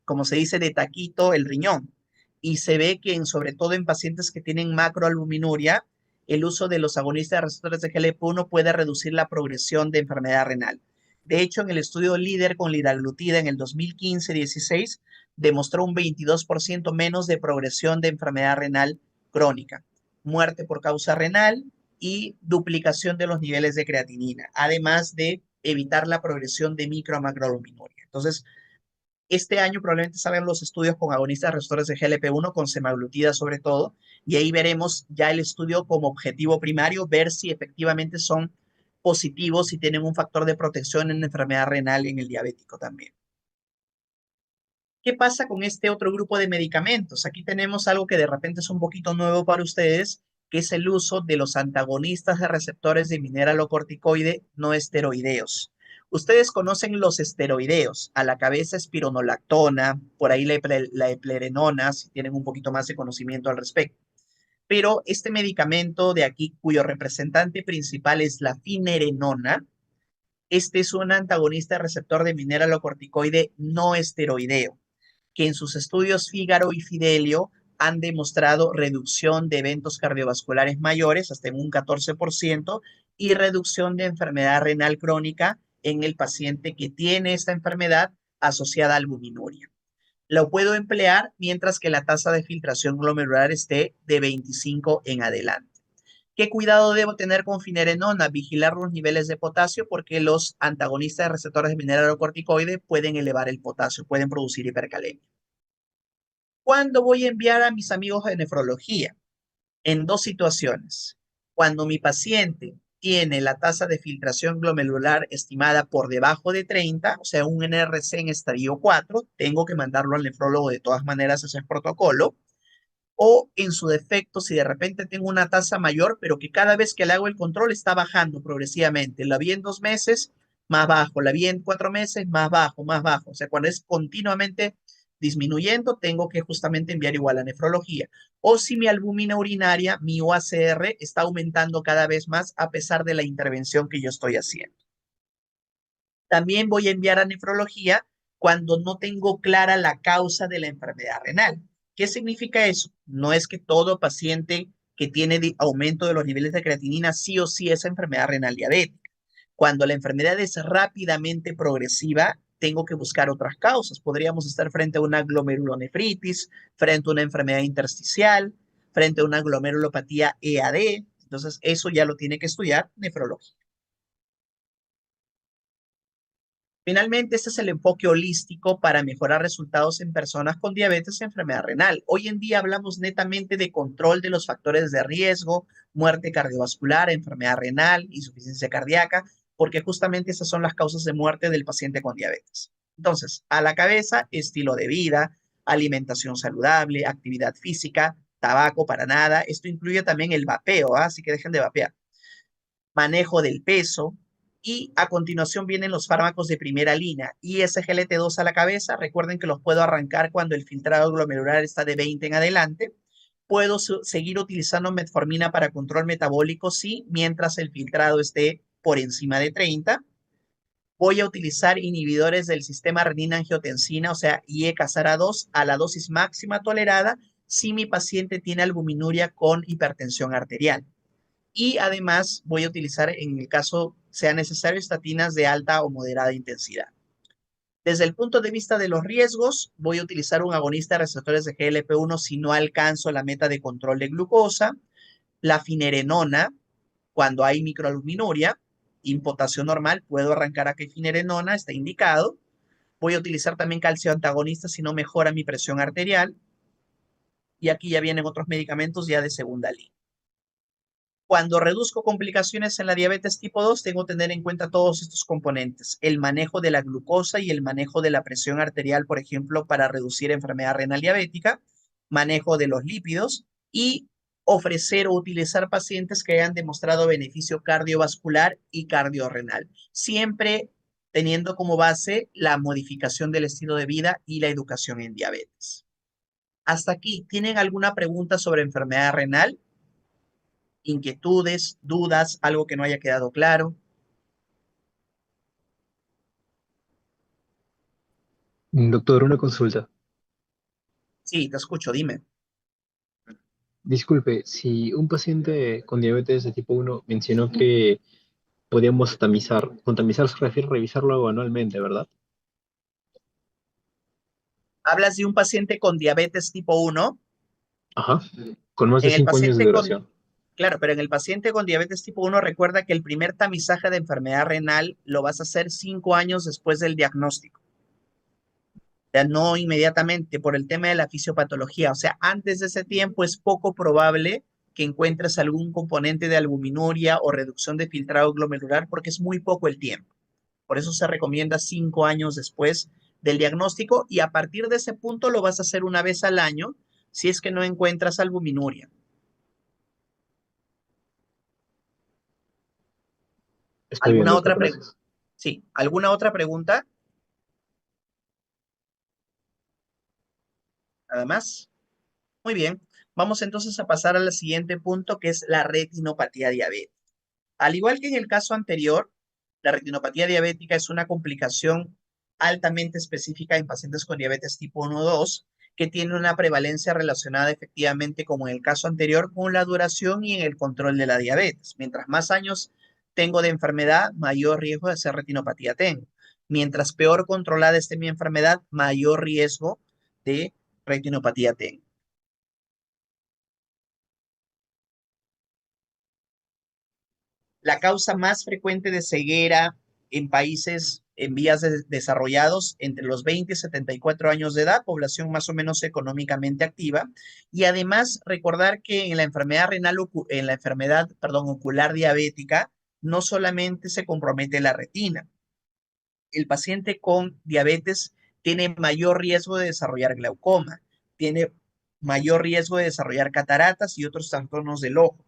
como se dice, de taquito el riñón. Y se ve que sobre todo en pacientes que tienen macroalbuminuria, el uso de los agonistas de receptores de GLP-1 puede reducir la progresión de enfermedad renal. De hecho, en el estudio líder con liraglutida en el 2015-16, demostró un 22% menos de progresión de enfermedad renal crónica, muerte por causa renal y duplicación de los niveles de creatinina, además de evitar la progresión de micro a macroalbuminuria. Entonces, este año probablemente salgan los estudios con agonistas receptores de GLP-1, con semaglutida sobre todo, y ahí veremos ya el estudio como objetivo primario, ver si efectivamente son positivos y tienen un factor de protección en enfermedad renal en el diabético también. ¿Qué pasa con este otro grupo de medicamentos? Aquí tenemos algo que de repente es un poquito nuevo para ustedes, que es el uso de los antagonistas de receptores de mineralocorticoide no esteroideos. Ustedes conocen los esteroideos, a la cabeza espironolactona, por ahí la eplerenona, si tienen un poquito más de conocimiento al respecto. Pero este medicamento de aquí, cuyo representante principal es la finerenona, este es un antagonista de receptor de mineralocorticoide no esteroideo, que en sus estudios Fígaro y Fidelio han demostrado reducción de eventos cardiovasculares mayores hasta en un 14% y reducción de enfermedad renal crónica en el paciente que tiene esta enfermedad asociada a albuminuria. Lo puedo emplear mientras que la tasa de filtración glomerular esté de 25 en adelante. ¿Qué cuidado debo tener con finerenona? Vigilar los niveles de potasio porque los antagonistas de receptores de mineralocorticoide pueden elevar el potasio, pueden producir hipercalemia. ¿Cuándo voy a enviar a mis amigos de nefrología? En dos situaciones. Cuando mi paciente tiene la tasa de filtración glomerular estimada por debajo de 30, o sea, un NRC en estadio 4, tengo que mandarlo al nefrólogo de todas maneras, ese es protocolo. O en su defecto, si de repente tengo una tasa mayor, pero que cada vez que le hago el control está bajando progresivamente. La vi en 2 meses, más bajo. La vi en 4 meses, más bajo, más bajo. O sea, cuando es continuamente disminuyendo, tengo que justamente enviar igual a nefrología. O si mi albúmina urinaria, mi OACR, está aumentando cada vez más a pesar de la intervención que yo estoy haciendo. También voy a enviar a nefrología cuando no tengo clara la causa de la enfermedad renal. ¿Qué significa eso? No es que todo paciente que tiene aumento de los niveles de creatinina sí o sí es enfermedad renal diabética. Cuando la enfermedad es rápidamente progresiva, tengo que buscar otras causas. Podríamos estar frente a una glomerulonefritis, frente a una enfermedad intersticial, frente a una glomerulopatía EAD. Entonces, eso ya lo tiene que estudiar nefrología. Finalmente, este es el enfoque holístico para mejorar resultados en personas con diabetes y enfermedad renal. Hoy en día hablamos netamente de control de los factores de riesgo, muerte cardiovascular, enfermedad renal, insuficiencia cardíaca, porque justamente esas son las causas de muerte del paciente con diabetes. Entonces, a la cabeza, estilo de vida, alimentación saludable, actividad física, tabaco para nada. Esto incluye también el vapeo, así que dejen de vapear, manejo del peso, y a continuación vienen los fármacos de primera línea. ISGLT2 a la cabeza, recuerden que los puedo arrancar cuando el filtrado glomerular está de 20 en adelante. Puedo seguir utilizando metformina para control metabólico, sí, mientras el filtrado esté por encima de 30. Voy a utilizar inhibidores del sistema renina-angiotensina, o sea, IE-casara-2, a la dosis máxima tolerada si mi paciente tiene albuminuria con hipertensión arterial. Y además voy a utilizar, en el caso sea necesario, estatinas de alta o moderada intensidad. Desde el punto de vista de los riesgos, voy a utilizar un agonista de receptores de GLP-1 si no alcanzo la meta de control de glucosa, la finerenona cuando hay microalbuminuria, potasio normal, puedo arrancar a que finerenona, está indicado. Voy a utilizar también calcio antagonista si no mejora mi presión arterial. Y aquí ya vienen otros medicamentos ya de segunda línea. Cuando reduzco complicaciones en la diabetes tipo 2, tengo que tener en cuenta todos estos componentes. El manejo de la glucosa y el manejo de la presión arterial, por ejemplo, para reducir enfermedad renal diabética, manejo de los lípidos y ofrecer o utilizar pacientes que hayan demostrado beneficio cardiovascular y cardiorrenal, siempre teniendo como base la modificación del estilo de vida y la educación en diabetes. Hasta aquí, ¿tienen alguna pregunta sobre enfermedad renal? Inquietudes, dudas, algo que no haya quedado claro. Doctor, una consulta. Sí, te escucho, dime. Disculpe, si un paciente con diabetes de tipo 1 mencionó que podíamos tamizar, con tamizar se refiere a revisarlo anualmente, ¿verdad? Hablas de un paciente con diabetes tipo 1. Ajá, con más de En el 5 años de paciente con, duración. claro, pero en el paciente con diabetes tipo 1 recuerda que el primer tamizaje de enfermedad renal lo vas a hacer 5 años después del diagnóstico. O sea, no inmediatamente por el tema de la fisiopatología. O sea, antes de ese tiempo es poco probable que encuentres algún componente de albuminuria o reducción de filtrado glomerular porque es muy poco el tiempo. Por eso se recomienda 5 años después del diagnóstico y a partir de ese punto lo vas a hacer una vez al año si es que no encuentras albuminuria. Está bien, ¿Alguna doctor, otra pregunta? gracias. Sí, ¿alguna otra pregunta? Nada más. Muy bien. Vamos entonces a pasar al siguiente punto, que es la retinopatía diabética. Al igual que en el caso anterior, la retinopatía diabética es una complicación altamente específica en pacientes con diabetes tipo 1 o 2, que tiene una prevalencia relacionada efectivamente, como en el caso anterior, con la duración y en el control de la diabetes. Mientras más años tengo de enfermedad, mayor riesgo de hacer retinopatía tengo. Mientras peor controlada esté mi enfermedad, mayor riesgo de retinopatía tengo. La causa más frecuente de ceguera en países en vías desarrollados entre los 20 y 74 años de edad, población más o menos económicamente activa. Y además recordar que en la enfermedad renal, en la enfermedad, perdón, ocular diabética, no solamente se compromete la retina. El paciente con diabetes tiene mayor riesgo de desarrollar glaucoma, tiene mayor riesgo de desarrollar cataratas y otros trastornos del ojo.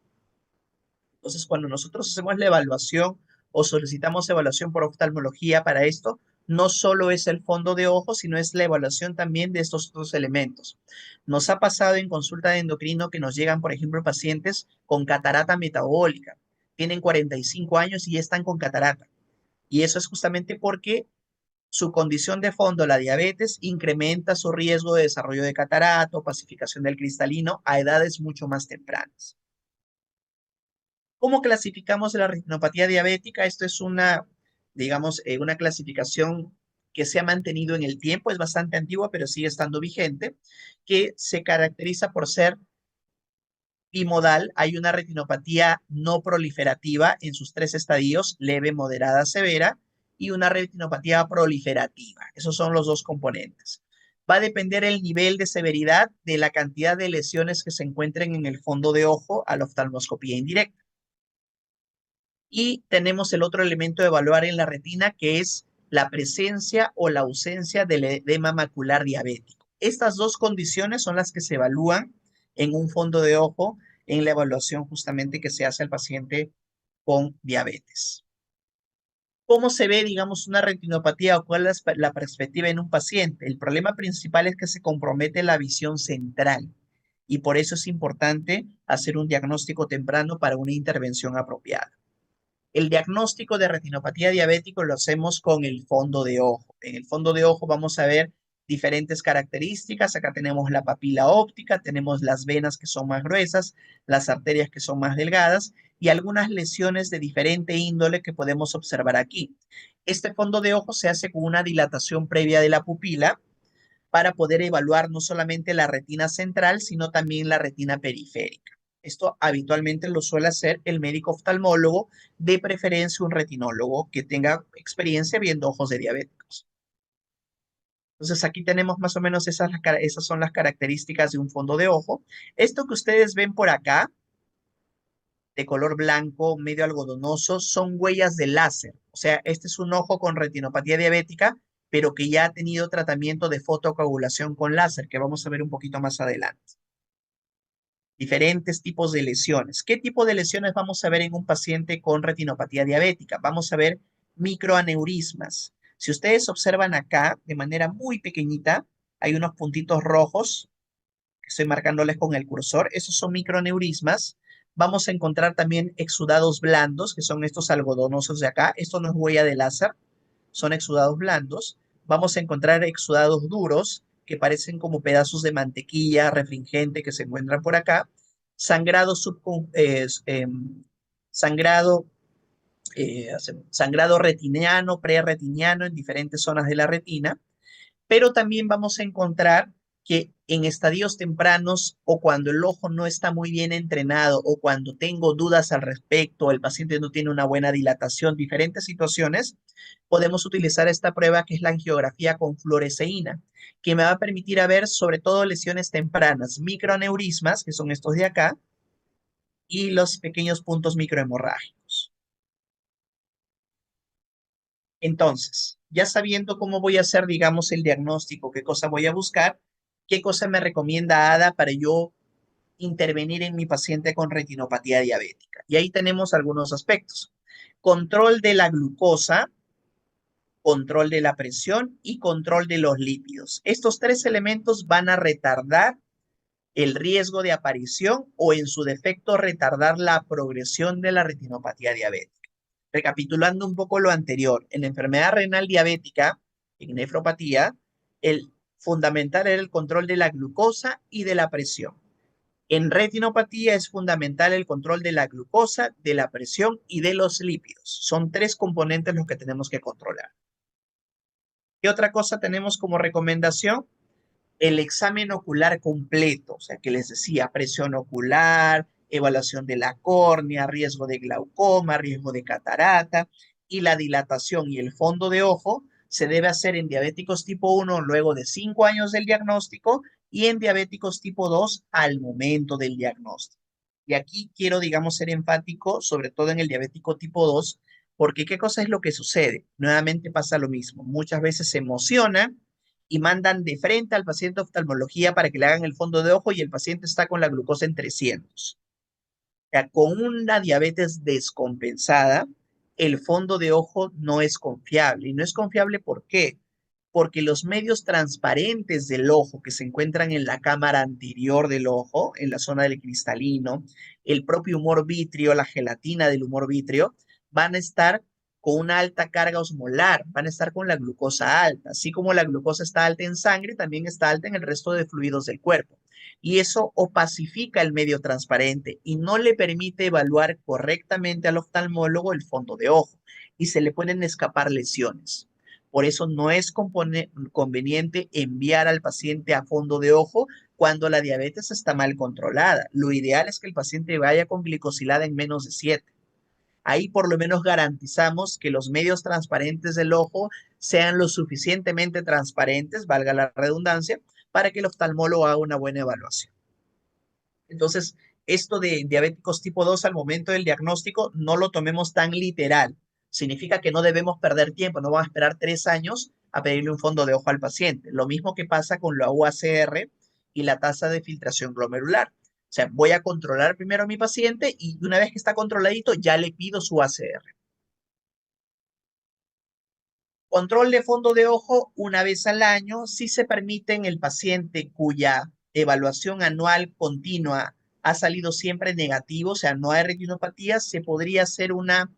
Entonces, cuando nosotros hacemos la evaluación o solicitamos evaluación por oftalmología para esto, no solo es el fondo de ojo, sino es la evaluación también de estos otros elementos. Nos ha pasado en consulta de endocrino que nos llegan, por ejemplo, pacientes con catarata metabólica. Tienen 45 años y ya están con catarata. Y eso es justamente porque su condición de fondo, la diabetes, incrementa su riesgo de desarrollo de catarata o pacificación del cristalino a edades mucho más tempranas. ¿Cómo clasificamos la retinopatía diabética? Esto es una, digamos, una clasificación que se ha mantenido en el tiempo, es bastante antigua, pero sigue estando vigente, que se caracteriza por ser bimodal. Hay una retinopatía no proliferativa en sus tres estadios, leve, moderada, severa, y una retinopatía proliferativa. Esos son los dos componentes. Va a depender el nivel de severidad de la cantidad de lesiones que se encuentren en el fondo de ojo a la oftalmoscopía indirecta. Y tenemos el otro elemento de evaluar en la retina, que es la presencia o la ausencia del edema macular diabético. Estas dos condiciones son las que se evalúan en un fondo de ojo en la evaluación justamente que se hace al paciente con diabetes. ¿Cómo se ve, digamos, una retinopatía o cuál es la perspectiva en un paciente? El problema principal es que se compromete la visión central y por eso es importante hacer un diagnóstico temprano para una intervención apropiada. El diagnóstico de retinopatía diabética lo hacemos con el fondo de ojo. En el fondo de ojo vamos a ver diferentes características. Acá tenemos la papila óptica, tenemos las venas que son más gruesas, las arterias que son más delgadas y algunas lesiones de diferente índole que podemos observar aquí. Este fondo de ojo se hace con una dilatación previa de la pupila para poder evaluar no solamente la retina central, sino también la retina periférica. Esto habitualmente lo suele hacer el médico oftalmólogo, de preferencia un retinólogo que tenga experiencia viendo ojos de diabéticos. Entonces aquí tenemos más o menos esas son las características de un fondo de ojo. Esto que ustedes ven por acá, de color blanco, medio algodonoso, son huellas de láser. O sea, este es un ojo con retinopatía diabética, pero que ya ha tenido tratamiento de fotocoagulación con láser, que vamos a ver un poquito más adelante. Diferentes tipos de lesiones. ¿Qué tipo de lesiones vamos a ver en un paciente con retinopatía diabética? Vamos a ver microaneurismas. Si ustedes observan acá, de manera muy pequeñita, hay unos puntitos rojos que estoy marcándoles con el cursor. Esos son microaneurismas. Vamos a encontrar también exudados blandos, que son estos algodonosos de acá. Esto no es huella de láser, son exudados blandos. Vamos a encontrar exudados duros, que parecen como pedazos de mantequilla refringente que se encuentran por acá. Sangrado, sangrado, sangrado retiniano, preretiniano en diferentes zonas de la retina, pero también vamos a encontrar que en estadios tempranos o cuando el ojo no está muy bien entrenado o cuando tengo dudas al respecto, el paciente no tiene una buena dilatación, diferentes situaciones, podemos utilizar esta prueba que es la angiografía con fluoresceína, que me va a permitir a ver sobre todo lesiones tempranas, microaneurismas, que son estos de acá, y los pequeños puntos microhemorrágicos. Entonces, ya sabiendo cómo voy a hacer, digamos, el diagnóstico, qué cosa voy a buscar, qué cosa me recomienda ADA para yo intervenir en mi paciente con retinopatía diabética. Y ahí tenemos algunos aspectos. Control de la glucosa, control de la presión y control de los lípidos. Estos tres elementos van a retardar el riesgo de aparición o en su defecto retardar la progresión de la retinopatía diabética. Recapitulando un poco lo anterior, en la enfermedad renal diabética, en nefropatía, el fundamental era el control de la glucosa y de la presión. En retinopatía es fundamental el control de la glucosa, de la presión y de los lípidos. Son tres componentes los que tenemos que controlar. ¿Qué otra cosa tenemos como recomendación? El examen ocular completo, o sea, que les decía, presión ocular, evaluación de la córnea, riesgo de glaucoma, riesgo de catarata, y la dilatación y el fondo de ojo se debe hacer en diabéticos tipo 1 luego de 5 años del diagnóstico y en diabéticos tipo 2 al momento del diagnóstico. Y aquí quiero, digamos, ser enfático, sobre todo en el diabético tipo 2, porque ¿qué cosa es lo que sucede? Nuevamente pasa lo mismo. Muchas veces se emocionan y mandan de frente al paciente a oftalmología para que le hagan el fondo de ojo y el paciente está con la glucosa en 300. O sea, con una diabetes descompensada, el fondo de ojo no es confiable. ¿Y no es confiable por qué? Porque los medios transparentes del ojo que se encuentran en la cámara anterior del ojo, en la zona del cristalino, el propio humor vítreo, la gelatina del humor vítreo, van a estar con una alta carga osmolar, van a estar con la glucosa alta. Así como la glucosa está alta en sangre, también está alta en el resto de fluidos del cuerpo. Y eso opacifica el medio transparente y no le permite evaluar correctamente al oftalmólogo el fondo de ojo y se le pueden escapar lesiones. Por eso no es conveniente enviar al paciente a fondo de ojo cuando la diabetes está mal controlada. Lo ideal es que el paciente vaya con glicosilada en menos de 7. Ahí por lo menos garantizamos que los medios transparentes del ojo sean lo suficientemente transparentes, valga la redundancia, para que el oftalmólogo haga una buena evaluación. Entonces, esto de diabéticos tipo 2 al momento del diagnóstico no lo tomemos tan literal. Significa que no debemos perder tiempo, no vamos a esperar 3 años a pedirle un fondo de ojo al paciente. Lo mismo que pasa con la UACR y la tasa de filtración glomerular. O sea, voy a controlar primero a mi paciente y una vez que está controladito, ya le pido su ACR. Control de fondo de ojo una vez al año, si se permite en el paciente cuya evaluación anual continua ha salido siempre negativo, o sea, no hay retinopatía, se podría hacer una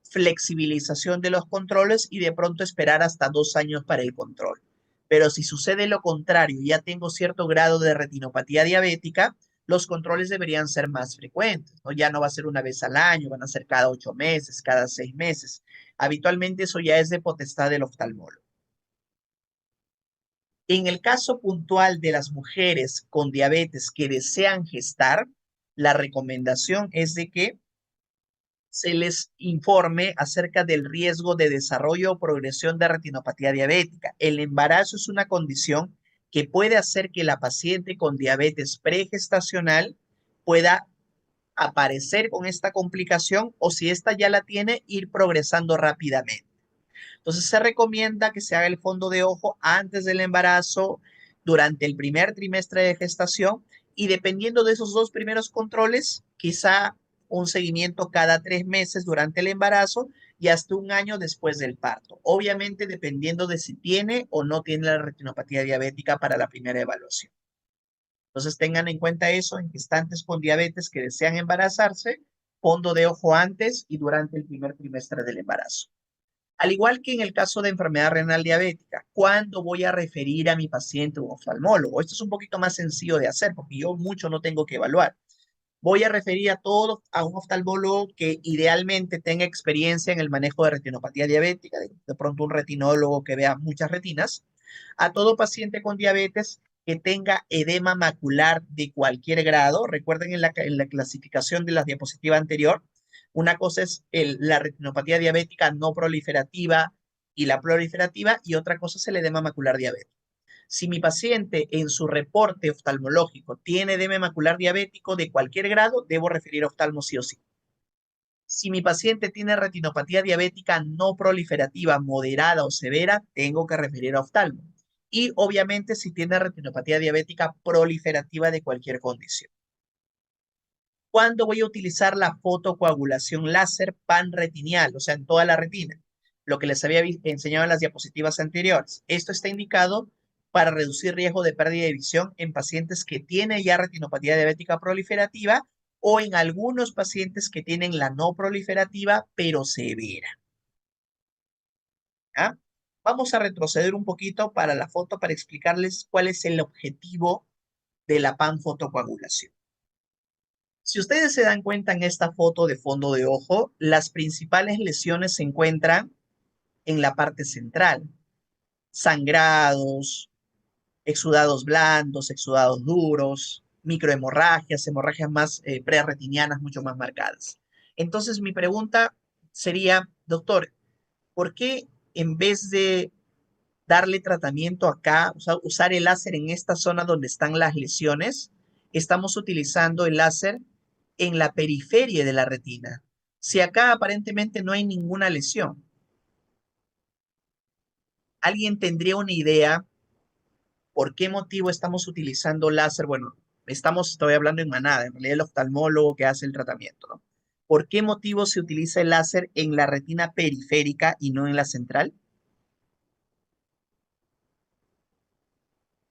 flexibilización de los controles y de pronto esperar hasta 2 años para el control. Pero si sucede lo contrario, ya tengo cierto grado de retinopatía diabética, los controles deberían ser más frecuentes, ¿no? Ya no va a ser una vez al año, van a ser cada 8 meses, cada 6 meses. Habitualmente eso ya es de potestad del oftalmólogo. En el caso puntual de las mujeres con diabetes que desean gestar, la recomendación es de que se les informe acerca del riesgo de desarrollo o progresión de retinopatía diabética. El embarazo es una condición que puede hacer que la paciente con diabetes pregestacional pueda aparecer con esta complicación o si esta ya la tiene, ir progresando rápidamente. Entonces se recomienda que se haga el fondo de ojo antes del embarazo, durante el primer trimestre de gestación y dependiendo de esos dos primeros controles, quizá un seguimiento cada 3 meses durante el embarazo y hasta un año después del parto. Obviamente dependiendo de si tiene o no tiene la retinopatía diabética para la primera evaluación. Entonces tengan en cuenta eso en gestantes con diabetes que desean embarazarse, fondo de ojo antes y durante el primer trimestre del embarazo. Al igual que en el caso de enfermedad renal diabética, ¿cuándo voy a referir a mi paciente a un oftalmólogo? Esto es un poquito más sencillo de hacer porque yo mucho no tengo que evaluar. Voy a referir a todo a un oftalmólogo que idealmente tenga experiencia en el manejo de retinopatía diabética, de pronto un retinólogo que vea muchas retinas, a todo paciente con diabetes que tenga edema macular de cualquier grado. Recuerden en la clasificación de la diapositiva anterior, una cosa es la retinopatía diabética no proliferativa y la proliferativa y otra cosa es el edema macular diabético. Si mi paciente en su reporte oftalmológico tiene edema macular diabético de cualquier grado, debo referir a oftalmo sí o sí. Si mi paciente tiene retinopatía diabética no proliferativa, moderada o severa, tengo que referir a oftalmo. Y obviamente si tiene retinopatía diabética proliferativa de cualquier condición. ¿Cuándo voy a utilizar la fotocoagulación láser panretinial? O sea, en toda la retina. Lo que les había enseñado en las diapositivas anteriores. Esto está indicado para reducir riesgo de pérdida de visión en pacientes que tienen ya retinopatía diabética proliferativa o en algunos pacientes que tienen la no proliferativa pero severa. ¿Ah? Vamos a retroceder un poquito para la foto para explicarles cuál es el objetivo de la panfotocoagulación. Si ustedes se dan cuenta en esta foto de fondo de ojo, las principales lesiones se encuentran en la parte central. Sangrados, exudados blandos, exudados duros, microhemorragias, hemorragias más preretinianas mucho más marcadas. Entonces mi pregunta sería, doctor, ¿por qué en vez de darle tratamiento acá, o sea, usar el láser en esta zona donde están las lesiones, estamos utilizando el láser en la periferia de la retina? Si acá aparentemente no hay ninguna lesión, ¿alguien tendría una idea por qué motivo estamos utilizando láser? Bueno, estoy hablando en manada, en realidad el oftalmólogo que hace el tratamiento, ¿no? ¿Por qué motivo se utiliza el láser en la retina periférica y no en la central?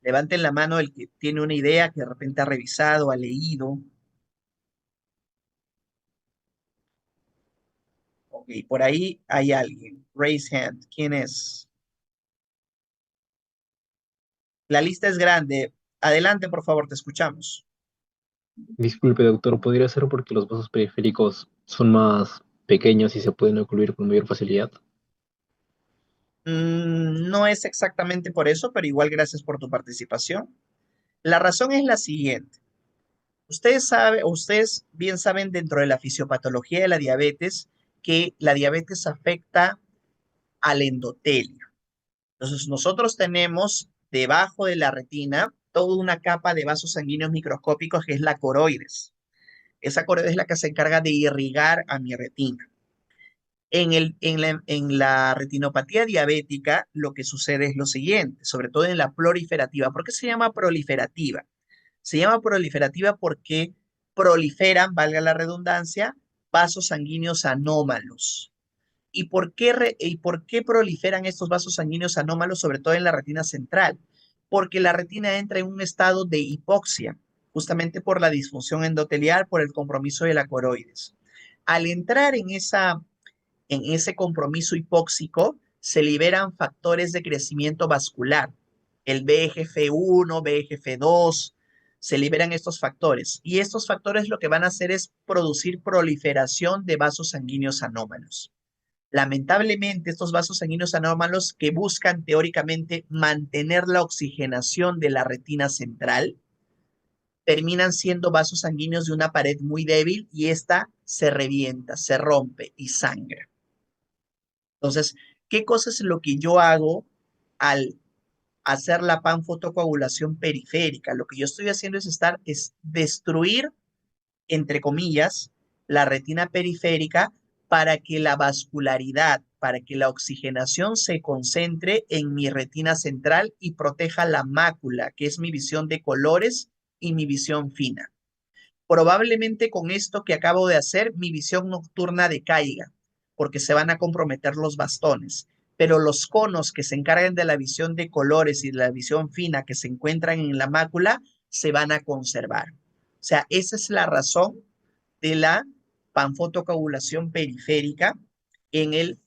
Levanten la mano el que tiene una idea, que de repente ha revisado, ha leído. Ok, por ahí hay alguien. Raise hand. ¿Quién es? La lista es grande. Adelante, por favor, te escuchamos. Disculpe, doctor, ¿podría ser porque los vasos periféricos son más pequeños y se pueden ocluir con mayor facilidad? No es exactamente por eso, pero igual gracias por tu participación. La razón es la siguiente. Ustedes bien saben dentro de la fisiopatología de la diabetes que la diabetes afecta al endotelio. Entonces, nosotros tenemos debajo de la retina toda una capa de vasos sanguíneos microscópicos que es la coroides. Esa coroides es la que se encarga de irrigar a mi retina. En la retinopatía diabética, lo que sucede es lo siguiente, sobre todo en la proliferativa. ¿Por qué se llama proliferativa? Se llama proliferativa porque proliferan, valga la redundancia, vasos sanguíneos anómalos. ¿Y por qué proliferan estos vasos sanguíneos anómalos, sobre todo en la retina central? Porque la retina entra en un estado de hipoxia, justamente por la disfunción endotelial, por el compromiso de la coroides. Al entrar en ese compromiso hipóxico, se liberan factores de crecimiento vascular, el VEGF1, VEGF2, se liberan estos factores. Y estos factores lo que van a hacer es producir proliferación de vasos sanguíneos anómalos. Lamentablemente, estos vasos sanguíneos anómalos que buscan teóricamente mantener la oxigenación de la retina central, terminan siendo vasos sanguíneos de una pared muy débil y esta se revienta, se rompe y sangra. Entonces, ¿qué cosa es lo que yo hago al hacer la panfotocoagulación periférica? Lo que yo estoy haciendo es destruir, entre comillas, la retina periférica para que la vascularidad, para que la oxigenación se concentre en mi retina central y proteja la mácula, que es mi visión de colores y mi visión fina. Probablemente con esto que acabo de hacer, mi visión nocturna decaiga, porque se van a comprometer los bastones. Pero los conos que se encargan de la visión de colores y de la visión fina que se encuentran en la mácula se van a conservar. O sea, esa es la razón de la panfotocoagulación periférica en el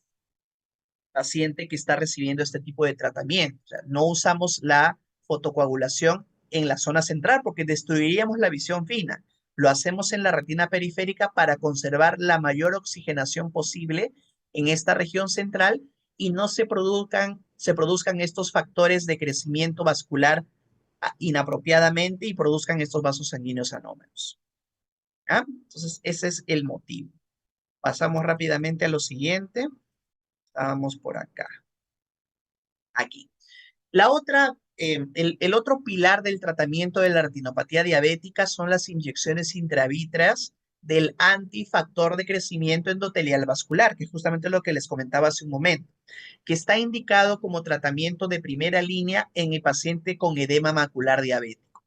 paciente que está recibiendo este tipo de tratamiento. O sea, no usamos la fotocoagulación en la zona central porque destruiríamos la visión fina. Lo hacemos en la retina periférica para conservar la mayor oxigenación posible en esta región central y no se produzcan estos factores de crecimiento vascular inapropiadamente y produzcan estos vasos sanguíneos anómalos. ¿Ah? Entonces, ese es el motivo. Pasamos rápidamente a lo siguiente. Estábamos por acá. Aquí. El otro pilar del tratamiento de la retinopatía diabética son las inyecciones intravítreas del antifactor de crecimiento endotelial vascular, que es justamente lo que les comentaba hace un momento, que está indicado como tratamiento de primera línea en el paciente con edema macular diabético.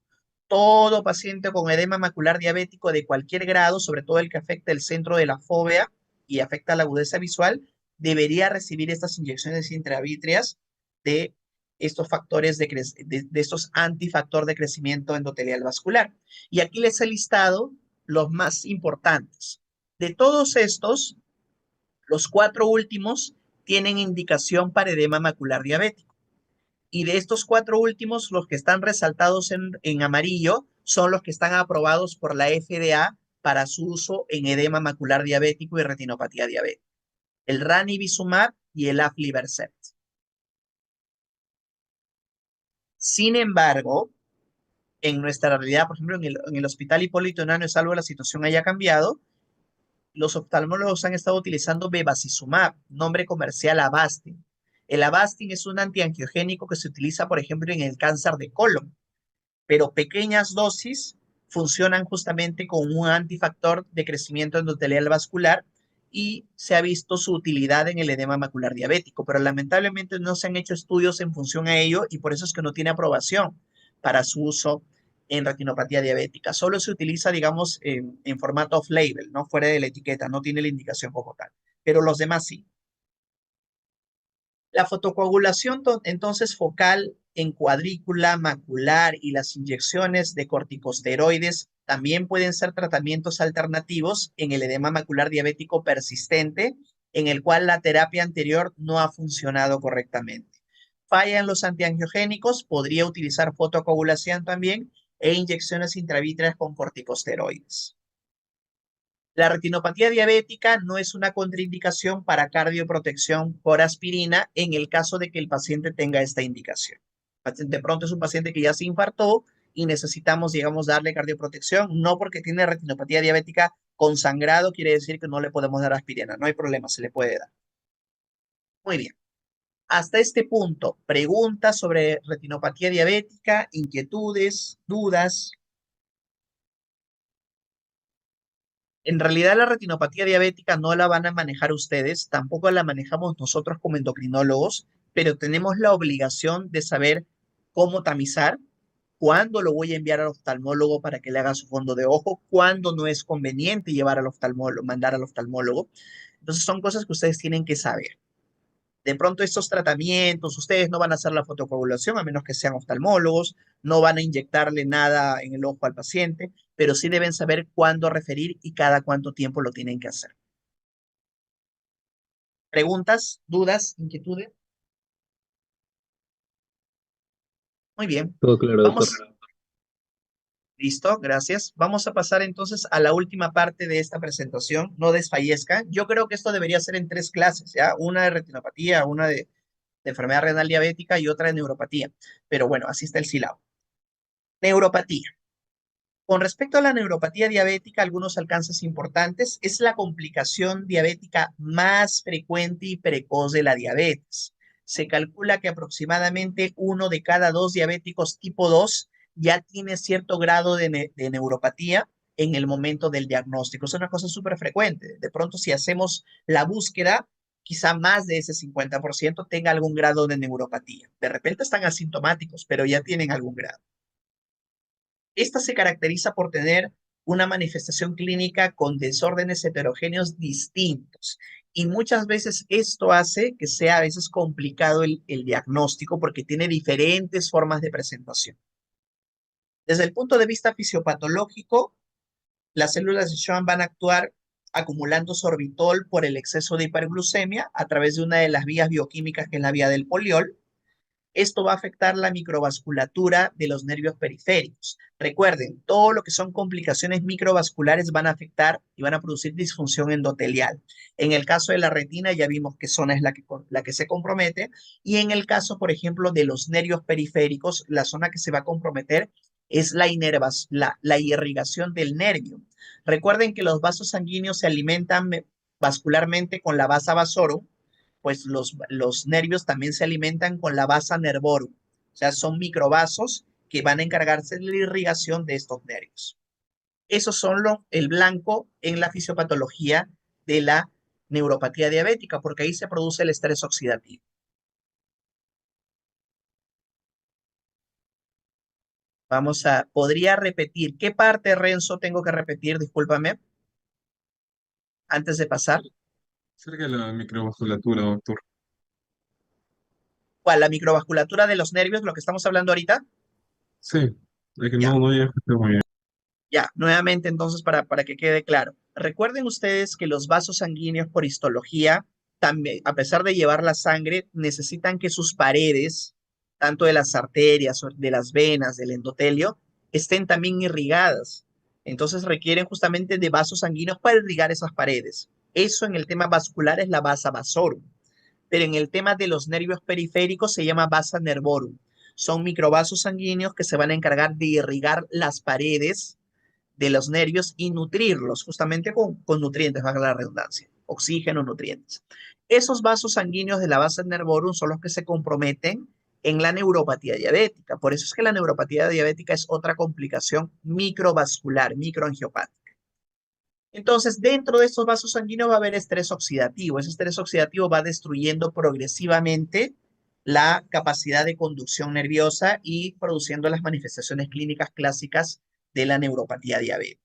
Todo paciente con edema macular diabético de cualquier grado, sobre todo el que afecta el centro de la fóvea y afecta la agudeza visual, debería recibir estas inyecciones intravítreas de estos factores de estos antifactor de crecimiento endotelial vascular. Y aquí les he listado los más importantes. De todos estos, los 4 últimos tienen indicación para edema macular diabético. Y de estos 4 últimos, los que están resaltados en amarillo son los que están aprobados por la FDA para su uso en edema macular diabético y retinopatía diabética. El ranibizumab y el aflibercept. Sin embargo, en nuestra realidad, por ejemplo, en el Hospital Hipólito Unanue, salvo la situación haya cambiado, los oftalmólogos han estado utilizando bevacizumab, nombre comercial Avastin. El Avastin es un antiangiogénico que se utiliza, por ejemplo, en el cáncer de colon, pero pequeñas dosis funcionan justamente como un antifactor de crecimiento endotelial vascular y se ha visto su utilidad en el edema macular diabético, pero lamentablemente no se han hecho estudios en función a ello y por eso es que no tiene aprobación para su uso en retinopatía diabética. Solo se utiliza, digamos, en formato off-label, ¿no? Fuera de la etiqueta, no tiene la indicación como tal, pero los demás sí. La fotocoagulación entonces focal en cuadrícula, macular y las inyecciones de corticosteroides también pueden ser tratamientos alternativos en el edema macular diabético persistente, en el cual la terapia anterior no ha funcionado correctamente. Falla en los antiangiogénicos, podría utilizar fotocoagulación también e inyecciones intravítreas con corticosteroides. La retinopatía diabética no es una contraindicación para cardioprotección por aspirina en el caso de que el paciente tenga esta indicación. De pronto es un paciente que ya se infartó y necesitamos, digamos, darle cardioprotección, no porque tiene retinopatía diabética con sangrado, quiere decir que no le podemos dar aspirina, no hay problema, se le puede dar. Muy bien. Hasta este punto, preguntas sobre retinopatía diabética, inquietudes, dudas. En realidad la retinopatía diabética no la van a manejar ustedes, tampoco la manejamos nosotros como endocrinólogos, pero tenemos la obligación de saber cómo tamizar, cuándo lo voy a enviar al oftalmólogo para que le haga su fondo de ojo, cuándo no es conveniente llevar al oftalmólogo, mandar al oftalmólogo. Entonces son cosas que ustedes tienen que saber. De pronto estos tratamientos, ustedes no van a hacer la fotocoagulación a menos que sean oftalmólogos, no van a inyectarle nada en el ojo al paciente, pero sí deben saber cuándo referir y cada cuánto tiempo lo tienen que hacer. ¿Preguntas, dudas, inquietudes? Muy bien. Todo claro, doctor. Vamos, listo, gracias. Vamos a pasar entonces a la última parte de esta presentación. No desfallezcan. Yo creo que esto debería ser en 3 clases, ¿ya? Una de retinopatía, una de enfermedad renal diabética y otra de neuropatía. Pero bueno, así está el sílabo. Neuropatía. Con respecto a la neuropatía diabética, algunos alcances importantes, es la complicación diabética más frecuente y precoz de la diabetes. Se calcula que aproximadamente 1 de cada 2 diabéticos tipo 2 ya tiene cierto grado de neuropatía en el momento del diagnóstico. Es una cosa súper frecuente. De pronto, si hacemos la búsqueda, quizá más de ese 50% tenga algún grado de neuropatía. De repente están asintomáticos, pero ya tienen algún grado. Esta se caracteriza por tener una manifestación clínica con desórdenes heterogéneos distintos. Y muchas veces esto hace que sea a veces complicado el diagnóstico porque tiene diferentes formas de presentación. Desde el punto de vista fisiopatológico, las células de Schwann van a actuar acumulando sorbitol por el exceso de hiperglucemia a través de una de las vías bioquímicas que es la vía del poliol. Esto va a afectar la microvasculatura de los nervios periféricos. Recuerden, todo lo que son complicaciones microvasculares van a afectar y van a producir disfunción endotelial. En el caso de la retina ya vimos qué zona es la que se compromete y en el caso, por ejemplo, de los nervios periféricos, la zona que se va a comprometer es la irrigación del nervio. Recuerden que los vasos sanguíneos se alimentan vascularmente con la vasa vasorum, pues los nervios también se alimentan con la vasa nervorum. O sea, son microvasos que van a encargarse de la irrigación de estos nervios. Esos son el blanco en la fisiopatología de la neuropatía diabética, porque ahí se produce el estrés oxidativo. Podría repetir. ¿Qué parte, Renzo, tengo que repetir? Discúlpame, antes de pasar. Cerca de la microvasculatura, doctor. ¿Cuál? ¿La microvasculatura de los nervios, lo que estamos hablando ahorita? Sí, es que Ya, no había escuchado muy bien. ya. Nuevamente, entonces, para que quede claro. Recuerden ustedes que los vasos sanguíneos por histología, también, a pesar de llevar la sangre, necesitan que sus paredes, tanto de las arterias, o de las venas, del endotelio, estén también irrigadas. Entonces requieren justamente de vasos sanguíneos para irrigar esas paredes. Eso en el tema vascular es la vasa vasorum, pero en el tema de los nervios periféricos se llama vasa nervorum. Son microvasos sanguíneos que se van a encargar de irrigar las paredes de los nervios y nutrirlos justamente con nutrientes, valga la redundancia, oxígeno, nutrientes. Esos vasos sanguíneos de la vasa nervorum son los que se comprometen en la neuropatía diabética. Por eso es que la neuropatía diabética es otra complicación microvascular, microangiopática. Entonces, dentro de estos vasos sanguíneos va a haber estrés oxidativo. Ese estrés oxidativo va destruyendo progresivamente la capacidad de conducción nerviosa y produciendo las manifestaciones clínicas clásicas de la neuropatía diabética.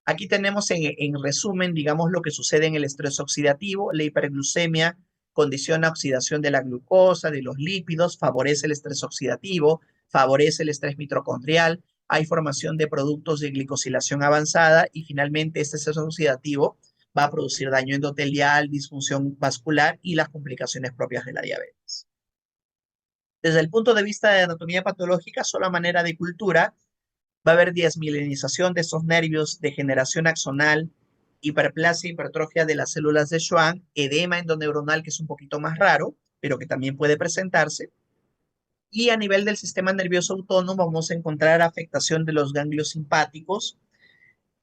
Aquí tenemos en resumen, digamos, lo que sucede en el estrés oxidativo. La hiperglucemia condiciona oxidación de la glucosa, de los lípidos, favorece el estrés oxidativo, favorece el estrés mitocondrial, hay formación de productos de glicosilación avanzada y finalmente este estrés oxidativo va a producir daño endotelial, disfunción vascular y las complicaciones propias de la diabetes. Desde el punto de vista de anatomía patológica, solo a manera de cultura, va a haber desmielinización de esos nervios, degeneración axonal, hiperplasia, hipertrofia de las células de Schwann, edema endoneuronal, que es un poquito más raro, pero que también puede presentarse. Y a nivel del sistema nervioso autónomo vamos a encontrar afectación de los ganglios simpáticos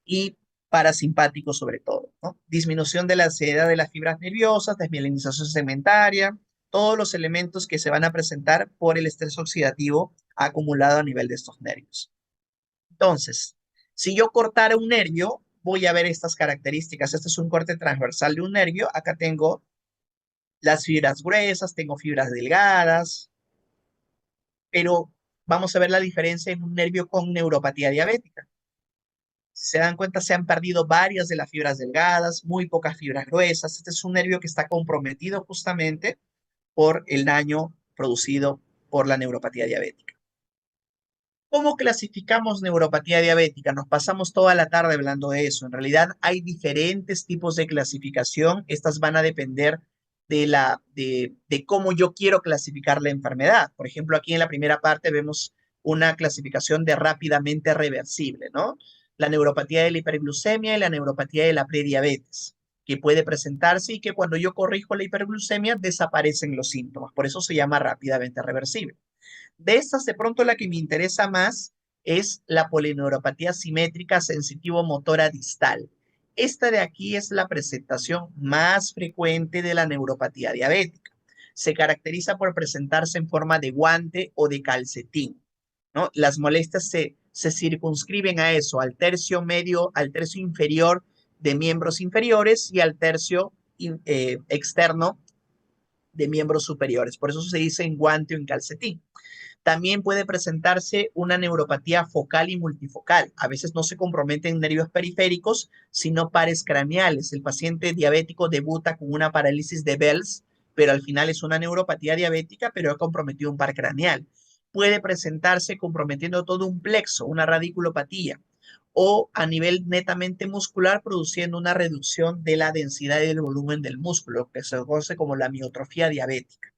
y parasimpáticos sobre todo, ¿no? Disminución de la ansiedad de las fibras nerviosas, desmielinización segmentaria, todos los elementos que se van a presentar por el estrés oxidativo acumulado a nivel de estos nervios. Entonces, si yo cortara un nervio, voy a ver estas características. Este es un corte transversal de un nervio. Acá tengo las fibras gruesas, tengo fibras delgadas, pero vamos a ver la diferencia en un nervio con neuropatía diabética. Si se dan cuenta, se han perdido varias de las fibras delgadas, muy pocas fibras gruesas. Este es un nervio que está comprometido justamente por el daño producido por la neuropatía diabética. ¿Cómo clasificamos neuropatía diabética? Nos pasamos toda la tarde hablando de eso. En realidad hay diferentes tipos de clasificación. Estas van a depender de cómo yo quiero clasificar la enfermedad. Por ejemplo, aquí en la primera parte vemos una clasificación de rápidamente reversible, ¿no? La neuropatía de la hiperglucemia y la neuropatía de la prediabetes, que puede presentarse y que cuando yo corrijo la hiperglucemia desaparecen los síntomas. Por eso se llama rápidamente reversible. De estas, de pronto la que me interesa más es la polineuropatía simétrica sensitivo-motora distal. Esta de aquí es la presentación más frecuente de la neuropatía diabética. Se caracteriza por presentarse en forma de guante o de calcetín, ¿no? Las molestias se circunscriben a eso, al tercio medio, al tercio inferior de miembros inferiores y al tercio externo de miembros superiores. Por eso se dice en guante o en calcetín. También puede presentarse una neuropatía focal y multifocal. A veces no se comprometen nervios periféricos, sino pares craneales. El paciente diabético debuta con una parálisis de Bell's, pero al final es una neuropatía diabética, pero ha comprometido un par craneal. Puede presentarse comprometiendo todo un plexo, una radiculopatía, o a nivel netamente muscular, produciendo una reducción de la densidad y del volumen del músculo, que se conoce como la miotrofia diabética.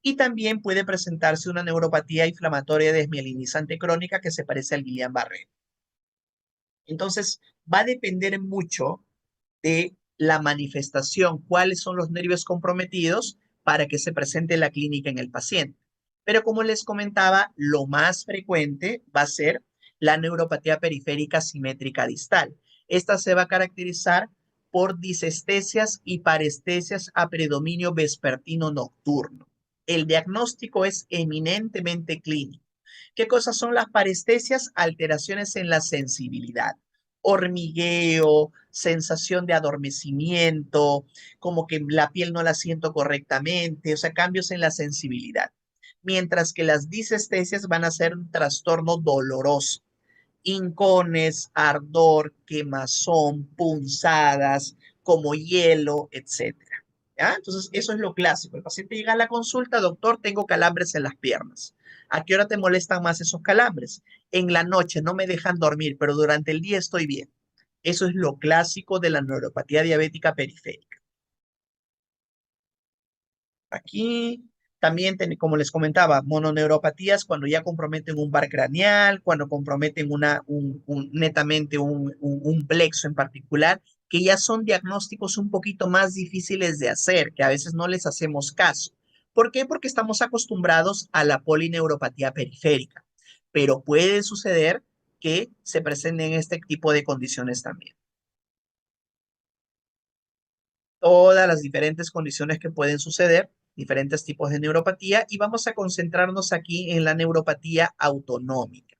Y también puede presentarse una neuropatía inflamatoria desmielinizante crónica que se parece al Guillain-Barré. Entonces, va a depender mucho de la manifestación, cuáles son los nervios comprometidos para que se presente la clínica en el paciente. Pero como les comentaba, lo más frecuente va a ser la neuropatía periférica simétrica distal. Esta se va a caracterizar por disestesias y parestesias a predominio vespertino nocturno. El diagnóstico es eminentemente clínico. ¿Qué cosas son las parestesias? Alteraciones en la sensibilidad. Hormigueo, sensación de adormecimiento, como que la piel no la siento correctamente, o sea, cambios en la sensibilidad. Mientras que las disestesias van a ser un trastorno doloroso, hincones, ardor, quemazón, punzadas, como hielo, etcétera. ¿Ya? Entonces, eso es lo clásico. El paciente llega a la consulta, doctor, tengo calambres en las piernas. ¿A qué hora te molestan más esos calambres? En la noche no me dejan dormir, pero durante el día estoy bien. Eso es lo clásico de la neuropatía diabética periférica. Aquí también, como les comentaba, mononeuropatías cuando ya comprometen un bar craneal, cuando comprometen netamente un plexo en particular, que ya son diagnósticos un poquito más difíciles de hacer, que a veces no les hacemos caso. ¿Por qué? Porque estamos acostumbrados a la polineuropatía periférica, pero puede suceder que se presenten este tipo de condiciones también. Todas las diferentes condiciones que pueden suceder, diferentes tipos de neuropatía, y vamos a concentrarnos aquí en la neuropatía autonómica.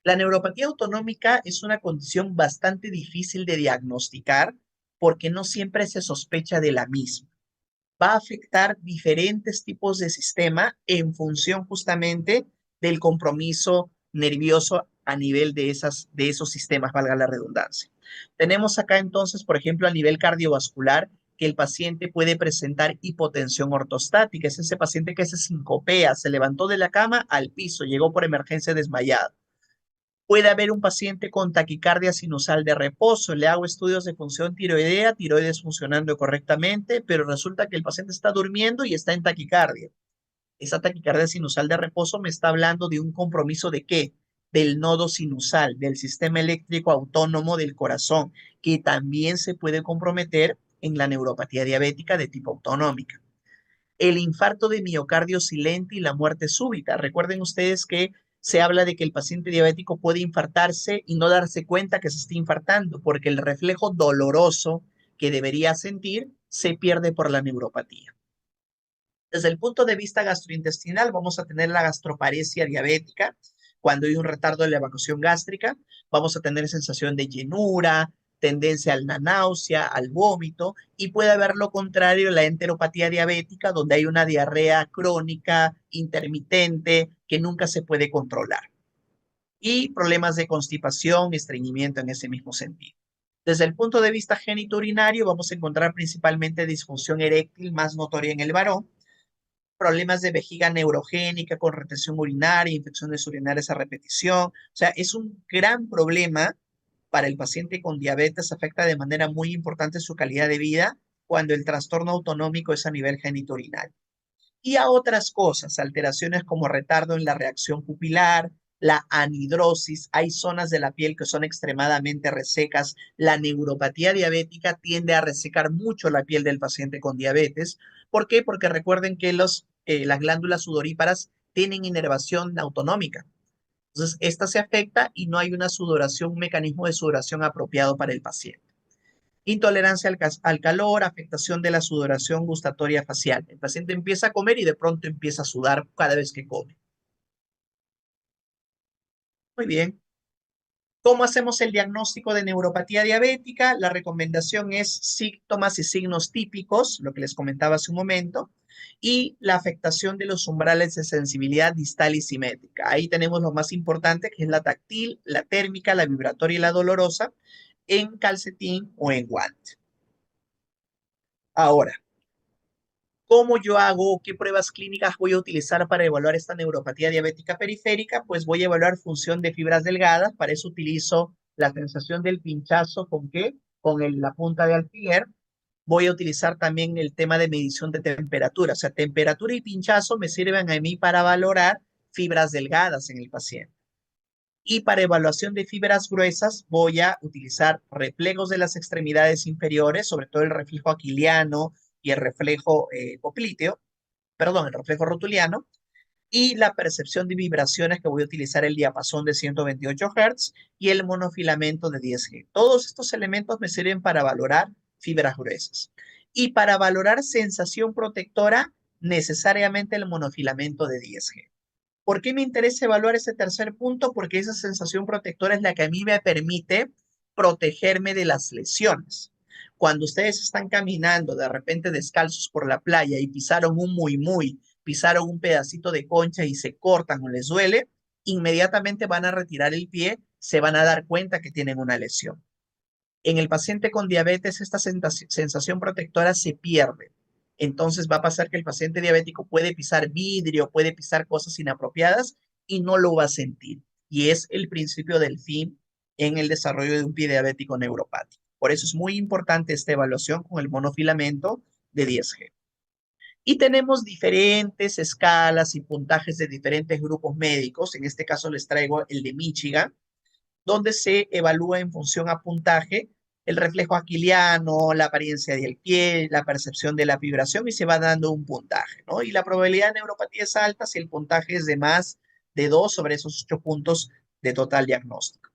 La neuropatía autonómica es una condición bastante difícil de diagnosticar porque no siempre se sospecha de la misma. Va a afectar diferentes tipos de sistema en función justamente del compromiso nervioso a nivel de esos sistemas, valga la redundancia. Tenemos acá entonces, por ejemplo, a nivel cardiovascular, que el paciente puede presentar hipotensión ortostática. Es ese paciente que se sincopea, se levantó de la cama al piso, llegó por emergencia desmayado. Puede haber un paciente con taquicardia sinusal de reposo. Le hago estudios de función tiroidea, tiroides funcionando correctamente, pero resulta que el paciente está durmiendo y está en taquicardia. Esa taquicardia sinusal de reposo me está hablando de un compromiso de qué? Del nodo sinusal, del sistema eléctrico autónomo del corazón, que también se puede comprometer en la neuropatía diabética de tipo autonómica. El infarto de miocardio silente y la muerte súbita. Recuerden ustedes que se habla de que el paciente diabético puede infartarse y no darse cuenta que se está infartando, porque el reflejo doloroso que debería sentir se pierde por la neuropatía. Desde el punto de vista gastrointestinal, vamos a tener la gastroparesia diabética. Cuando hay un retardo de la evacuación gástrica, vamos a tener sensación de llenura, tendencia a la náusea, al vómito, y puede haber lo contrario, la enteropatía diabética, donde hay una diarrea crónica, intermitente, que nunca se puede controlar. Y problemas de constipación, estreñimiento en ese mismo sentido. Desde el punto de vista genitourinario, vamos a encontrar principalmente disfunción eréctil más notoria en el varón, problemas de vejiga neurogénica con retención urinaria, infecciones urinarias a repetición. O sea, es un gran problema para el paciente con diabetes, afecta de manera muy importante su calidad de vida cuando el trastorno autonómico es a nivel genitourinario. Y a otras cosas, alteraciones como retardo en la reacción pupilar, la anhidrosis, hay zonas de la piel que son extremadamente resecas. La neuropatía diabética tiende a resecar mucho la piel del paciente con diabetes. ¿Por qué? Porque recuerden que las glándulas sudoríparas tienen inervación autonómica. Entonces, esta se afecta y no hay una sudoración, un mecanismo de sudoración apropiado para el paciente. Intolerancia al calor, afectación de la sudoración gustatoria facial. El paciente empieza a comer y de pronto empieza a sudar cada vez que come. Muy bien. ¿Cómo hacemos el diagnóstico de neuropatía diabética? La recomendación es síntomas y signos típicos, lo que les comentaba hace un momento, y la afectación de los umbrales de sensibilidad distal y simétrica. Ahí tenemos lo más importante, que es la táctil, la térmica, la vibratoria y la dolorosa, en calcetín o en guante. Ahora, ¿cómo yo hago? ¿Qué pruebas clínicas voy a utilizar para evaluar esta neuropatía diabética periférica? Pues voy a evaluar función de fibras delgadas. Para eso utilizo la sensación del pinchazo. ¿Con qué? Con la punta de alfiler. Voy a utilizar también el tema de medición de temperatura. O sea, temperatura y pinchazo me sirven a mí para valorar fibras delgadas en el paciente. Y para evaluación de fibras gruesas voy a utilizar reflejos de las extremidades inferiores, sobre todo el reflejo aquiliano y el reflejo popliteo, perdón, el reflejo rotuliano, y la percepción de vibraciones, que voy a utilizar el diapasón de 128 Hz y el monofilamento de 10 G. Todos estos elementos me sirven para valorar fibras gruesas. Y para valorar sensación protectora, necesariamente el monofilamento de 10 G. ¿Por qué me interesa evaluar ese tercer punto? Porque esa sensación protectora es la que a mí me permite protegerme de las lesiones. Cuando ustedes están caminando de repente descalzos por la playa y pisaron un muy, pisaron un pedacito de concha y se cortan o les duele, inmediatamente van a retirar el pie, se van a dar cuenta que tienen una lesión. En el paciente con diabetes, esta sensación protectora se pierde. Entonces va a pasar que el paciente diabético puede pisar vidrio, puede pisar cosas inapropiadas y no lo va a sentir. Y es el principio del fin en el desarrollo de un pie diabético neuropático. Por eso es muy importante esta evaluación con el monofilamento de 10G. Y tenemos diferentes escalas y puntajes de diferentes grupos médicos. En este caso les traigo el de Michigan, donde se evalúa en función a puntaje el reflejo aquiliano, la apariencia del pie, la percepción de la vibración y se va dando un puntaje, ¿no? Y la probabilidad de neuropatía es alta si el puntaje es de más de 2 sobre esos 8 puntos de total diagnóstico.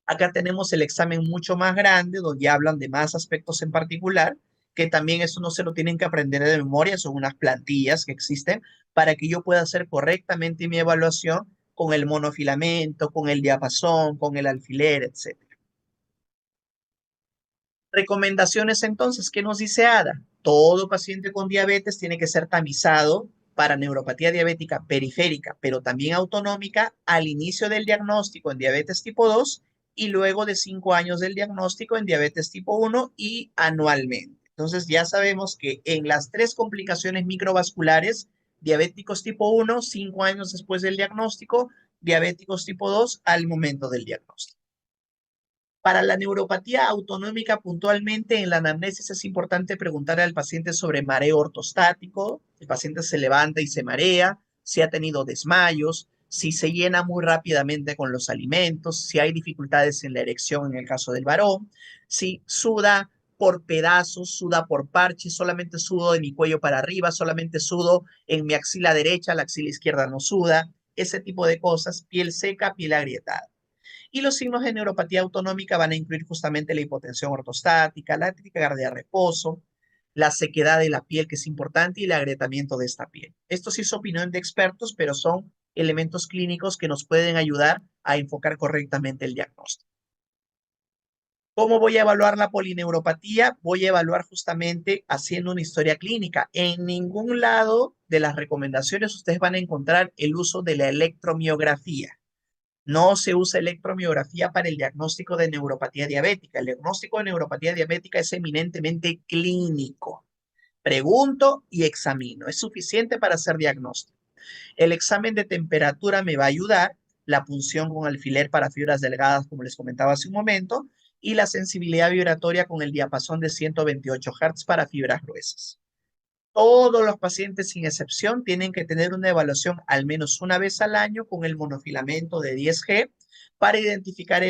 Acá tenemos el examen mucho más grande, donde hablan de más aspectos en particular, que también eso no se lo tienen que aprender de memoria, son unas plantillas que existen para que yo pueda hacer correctamente mi evaluación con el monofilamento, con el diapasón, con el alfiler, etc. Recomendaciones entonces, ¿qué nos dice ADA? Todo paciente con diabetes tiene que ser tamizado para neuropatía diabética periférica, pero también autonómica al inicio del diagnóstico en diabetes tipo 2 y luego de 5 años del diagnóstico en diabetes tipo 1 y anualmente. Entonces ya sabemos que en las tres complicaciones microvasculares, diabéticos tipo 1, 5 años después del diagnóstico, diabéticos tipo 2 al momento del diagnóstico. Para la neuropatía autonómica, puntualmente en la anamnesis es importante preguntarle al paciente sobre mareo ortostático. El paciente se levanta y se marea, si ha tenido desmayos, si se llena muy rápidamente con los alimentos, si hay dificultades en la erección en el caso del varón, si suda por pedazos, suda por parches, solamente sudo de mi cuello para arriba, solamente sudo en mi axila derecha, la axila izquierda no suda, ese tipo de cosas, piel seca, piel agrietada. Y los signos de neuropatía autonómica van a incluir justamente la hipotensión ortostática, la taquicardia de reposo, la sequedad de la piel, que es importante, y el agrietamiento de esta piel. Esto sí es opinión de expertos, pero son elementos clínicos que nos pueden ayudar a enfocar correctamente el diagnóstico. ¿Cómo voy a evaluar la polineuropatía? Voy a evaluar justamente haciendo una historia clínica. En ningún lado de las recomendaciones ustedes van a encontrar el uso de la electromiografía. No se usa electromiografía para el diagnóstico de neuropatía diabética. El diagnóstico de neuropatía diabética es eminentemente clínico. Pregunto y examino. Es suficiente para hacer diagnóstico. El examen de temperatura me va a ayudar, la punción con alfiler para fibras delgadas, como les comentaba hace un momento, y la sensibilidad vibratoria con el diapasón de 128 Hz para fibras gruesas. Todos los pacientes, sin excepción, tienen que tener una evaluación al menos una vez al año con el monofilamento de 10G para identificar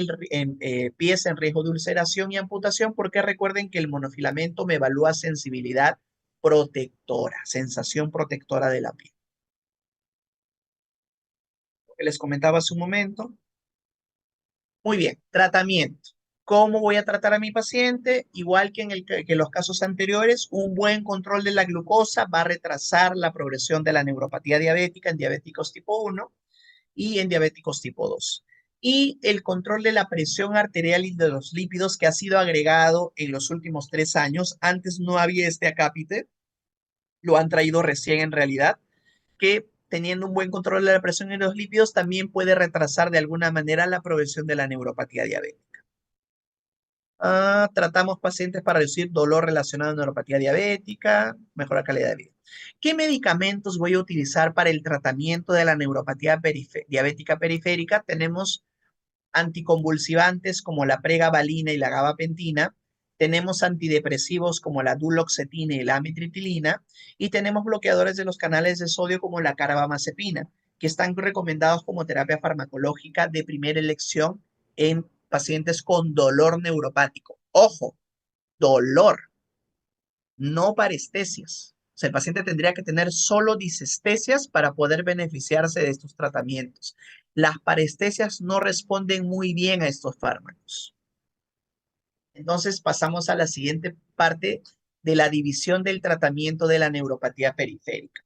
pies en riesgo de ulceración y amputación, porque recuerden que el monofilamento me evalúa sensibilidad protectora, sensación protectora de la piel. Lo que les comentaba hace un momento. Muy bien, tratamiento. ¿Cómo voy a tratar a mi paciente? Igual que en los casos anteriores, un buen control de la glucosa va a retrasar la progresión de la neuropatía diabética en diabéticos tipo 1 y en diabéticos tipo 2. Y el control de la presión arterial y de los lípidos que ha sido agregado en los últimos 3 años. Antes no había este acápite, lo han traído recién en realidad, que teniendo un buen control de la presión en los lípidos también puede retrasar de alguna manera la progresión de la neuropatía diabética. Tratamos pacientes para reducir dolor relacionado a neuropatía diabética, mejorar calidad de vida. ¿Qué medicamentos voy a utilizar para el tratamiento de la neuropatía diabética periférica? Tenemos anticonvulsivantes como la pregabalina y la gabapentina, tenemos antidepresivos como la duloxetina y la amitriptilina, y tenemos bloqueadores de los canales de sodio como la carbamazepina, que están recomendados como terapia farmacológica de primera elección en pacientes con dolor neuropático. Ojo, dolor, no parestesias. O sea, el paciente tendría que tener solo disestesias para poder beneficiarse de estos tratamientos. Las parestesias no responden muy bien a estos fármacos. Entonces pasamos a la siguiente parte de la división del tratamiento de la neuropatía periférica.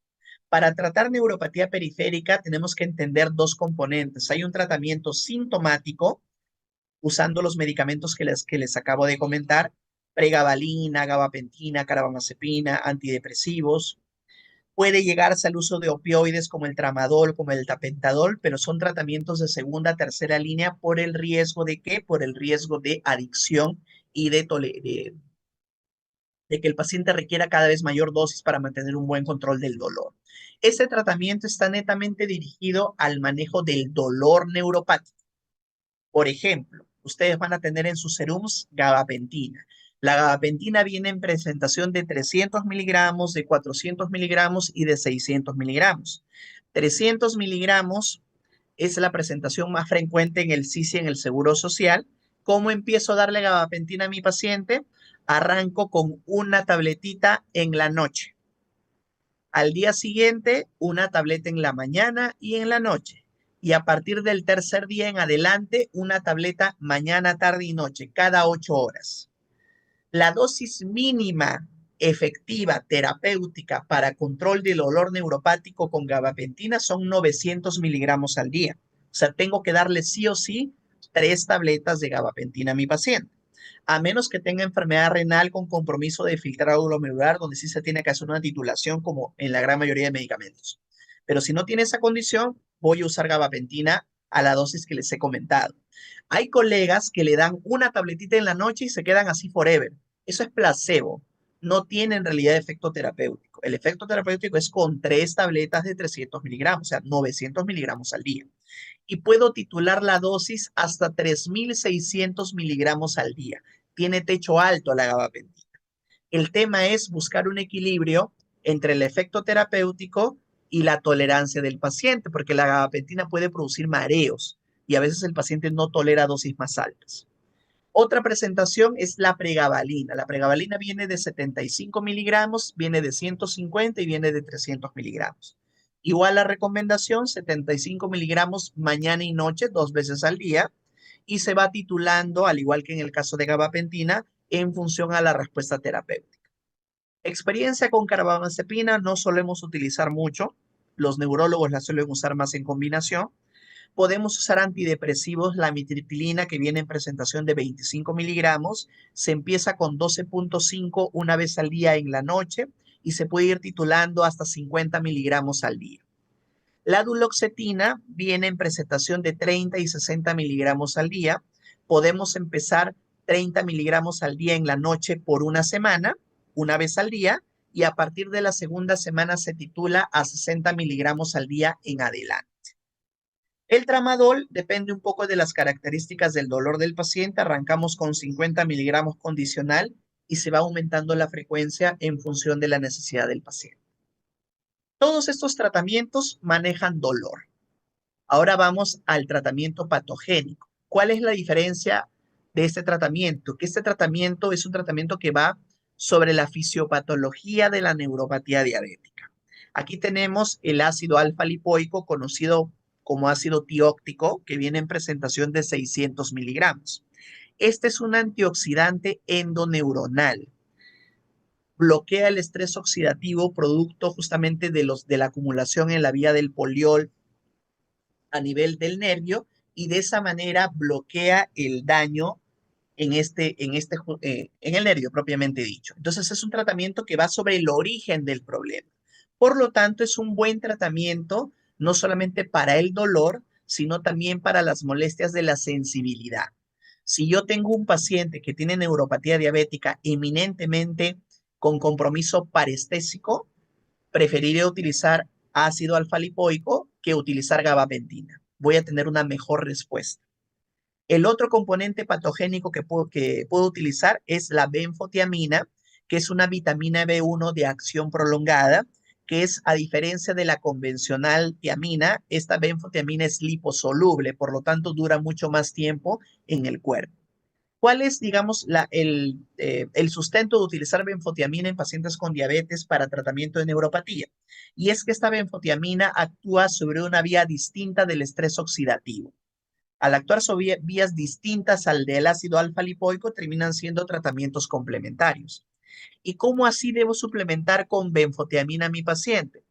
Para tratar neuropatía periférica tenemos que entender dos componentes. Hay un tratamiento sintomático usando los medicamentos que les acabo de comentar, pregabalina, gabapentina, carbamazepina, antidepresivos. Puede llegarse al uso de opioides como el tramadol, como el tapentadol, pero son tratamientos de segunda, tercera línea por el riesgo de ¿qué? Por el riesgo de adicción y de que el paciente requiera cada vez mayor dosis para mantener un buen control del dolor. Este tratamiento está netamente dirigido al manejo del dolor neuropático. Por ejemplo, ustedes van a tener en sus serums gabapentina. La gabapentina viene en presentación de 300 miligramos, de 400 miligramos y de 600 miligramos. 300 miligramos es la presentación más frecuente en el SISI, en el Seguro Social. ¿Cómo empiezo a darle gabapentina a mi paciente? Arranco con una tabletita en la noche. Al día siguiente, una tableta en la mañana y en la noche. Y a partir del tercer día en adelante, una tableta mañana, tarde y noche, cada 8 horas. La dosis mínima efectiva terapéutica para control del dolor neuropático con gabapentina son 900 miligramos al día. O sea, tengo que darle sí o sí 3 tabletas de gabapentina a mi paciente. A menos que tenga enfermedad renal con compromiso de filtrado glomerular, donde sí se tiene que hacer una titulación como en la gran mayoría de medicamentos. Pero si no tiene esa condición, voy a usar gabapentina a la dosis que les he comentado. Hay colegas que le dan una tabletita en la noche y se quedan así forever. Eso es placebo. No tiene en realidad efecto terapéutico. El efecto terapéutico es con 3 tabletas de 300 miligramos, o sea, 900 miligramos al día. Y puedo titular la dosis hasta 3.600 miligramos al día. Tiene techo alto la gabapentina. El tema es buscar un equilibrio entre el efecto terapéutico y la tolerancia del paciente, porque la gabapentina puede producir mareos y a veces el paciente no tolera dosis más altas. Otra presentación es la pregabalina. La pregabalina viene de 75 miligramos, viene de 150 y viene de 300 miligramos. Igual la recomendación, 75 miligramos mañana y noche, 2 veces al día, y se va titulando, al igual que en el caso de gabapentina, en función a la respuesta terapéutica. Experiencia con carbamazepina no solemos utilizar mucho, los neurólogos la suelen usar más en combinación. Podemos usar antidepresivos, la amitriptilina que viene en presentación de 25 miligramos, se empieza con 12.5 una vez al día en la noche y se puede ir titulando hasta 50 miligramos al día. La duloxetina viene en presentación de 30 y 60 miligramos al día. Podemos empezar 30 miligramos al día en la noche por una semana, una vez al día, y a partir de la segunda semana se titula a 60 miligramos al día en adelante. El tramadol depende un poco de las características del dolor del paciente. Arrancamos con 50 miligramos condicional y se va aumentando la frecuencia en función de la necesidad del paciente. Todos estos tratamientos manejan dolor. Ahora vamos al tratamiento patogénico. ¿Cuál es la diferencia de este tratamiento? Que este tratamiento es un tratamiento que va sobre la fisiopatología de la neuropatía diabética. Aquí tenemos el ácido alfa lipoico, conocido como ácido tióctico, que viene en presentación de 600 miligramos. Este es un antioxidante endoneuronal. Bloquea el estrés oxidativo producto justamente de la acumulación en la vía del poliol a nivel del nervio y de esa manera bloquea el daño en el nervio propiamente dicho. Entonces es un tratamiento que va sobre el origen del problema. Por lo tanto, es un buen tratamiento no solamente para el dolor, sino también para las molestias de la sensibilidad. Si yo tengo un paciente que tiene neuropatía diabética eminentemente con compromiso parestésico, preferiría utilizar ácido alfa-lipoico que utilizar gabapentina. Voy a tener una mejor respuesta. El otro componente patogénico que puedo utilizar es la benfotiamina, que es una vitamina B1 de acción prolongada, que es, a diferencia de la convencional tiamina, esta benfotiamina es liposoluble, por lo tanto dura mucho más tiempo en el cuerpo. ¿Cuál es, digamos, el sustento de utilizar benfotiamina en pacientes con diabetes para tratamiento de neuropatía? Y es que esta benfotiamina actúa sobre una vía distinta del estrés oxidativo. Al actuar sobre vías distintas al del ácido alfa-lipoico, terminan siendo tratamientos complementarios. ¿Y cómo así debo suplementar con benfotiamina a mi paciente?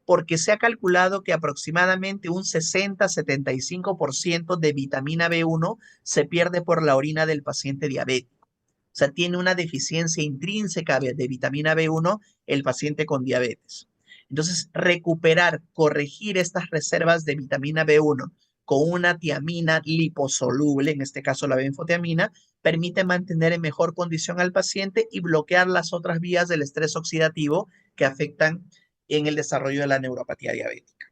porque se ha calculado que aproximadamente un 60-75% de vitamina B1 se pierde por la orina del paciente diabético. O sea, tiene una deficiencia intrínseca de vitamina B1 el paciente con diabetes. Entonces, recuperar, corregir estas reservas de vitamina B1 con una tiamina liposoluble, en este caso la benfotiamina, permite mantener en mejor condición al paciente y bloquear las otras vías del estrés oxidativo que afectan en el desarrollo de la neuropatía diabética.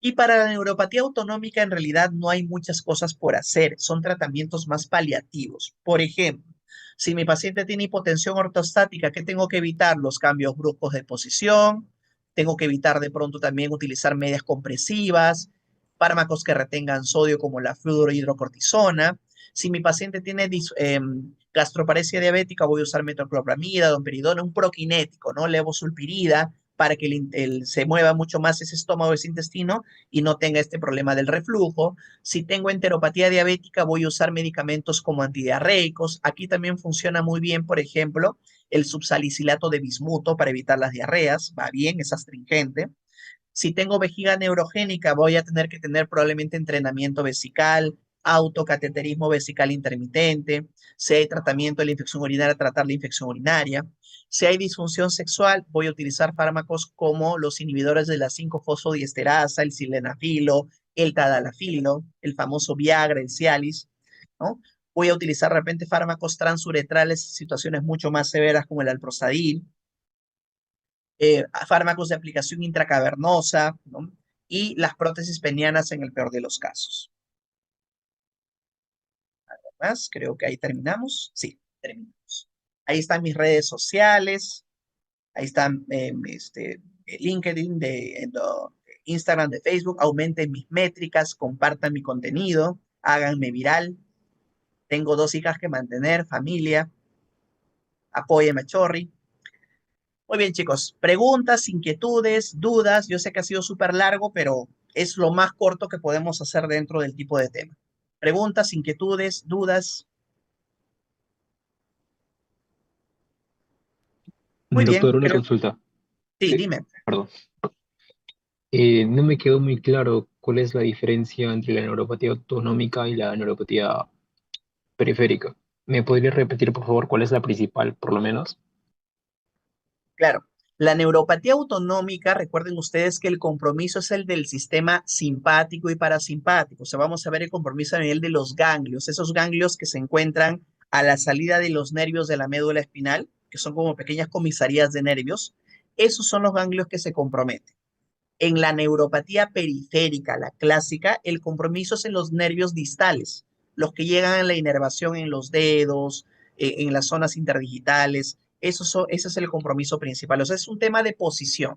Y para la neuropatía autonómica en realidad no hay muchas cosas por hacer, son tratamientos más paliativos. Por ejemplo, si mi paciente tiene hipotensión ortostática, ¿qué tengo que evitar? Los cambios bruscos de posición, tengo que evitar de pronto también utilizar medias compresivas, fármacos que retengan sodio como la fluorohidrocortisona. Si mi paciente tiene gastroparesia diabética, voy a usar metoclopramida, domperidona, un proquinético, ¿no? Levosulpirida, para que se mueva mucho más ese estómago, ese intestino y no tenga este problema del reflujo. Si tengo enteropatía diabética, voy a usar medicamentos como antidiarreicos. Aquí también funciona muy bien, por ejemplo, el subsalicilato de bismuto para evitar las diarreas. Va bien, es astringente. Si tengo vejiga neurogénica, voy a tener que tener probablemente entrenamiento vesical, autocateterismo vesical intermitente. Si hay tratamiento de la infección urinaria, tratar la infección urinaria. Si hay disfunción sexual, voy a utilizar fármacos como los inhibidores de la 5-fosfodiesterasa, el sildenafilo, el tadalafilo, el famoso Viagra, el Cialis, ¿no? Voy a utilizar de repente fármacos transuretrales en situaciones mucho más severas como el alprostadil, fármacos de aplicación intracavernosa, ¿no? Y las prótesis penianas en el peor de los casos. Más, creo que ahí terminamos. Sí, terminamos. Ahí están mis redes sociales, ahí están LinkedIn, Instagram, de Facebook. Aumenten mis métricas, compartan mi contenido, háganme viral. Tengo 2 hijas que mantener, familia, apóyeme, Chorri. Muy bien, chicos. Preguntas, inquietudes, dudas. Yo sé que ha sido súper largo, pero es lo más corto que podemos hacer dentro del tipo de tema. Preguntas, inquietudes, dudas. Muy bien, Doctor, una creo. consulta. Sí, Sí, dime. perdón. No me quedó muy claro cuál es la diferencia entre la neuropatía autonómica y la neuropatía periférica. ¿Me podría repetir, por favor, cuál es la principal, por lo menos? Claro. La neuropatía autonómica, recuerden ustedes que el compromiso es el del sistema simpático y parasimpático. O sea, vamos a ver el compromiso a nivel de los ganglios, esos ganglios que se encuentran a la salida de los nervios de la médula espinal, que son como pequeñas comisarías de nervios. Esos son los ganglios que se comprometen. En la neuropatía periférica, la clásica, el compromiso es en los nervios distales, los que llegan a la inervación en los dedos, en las zonas interdigitales. Ese es el compromiso principal. O sea, es un tema de posición.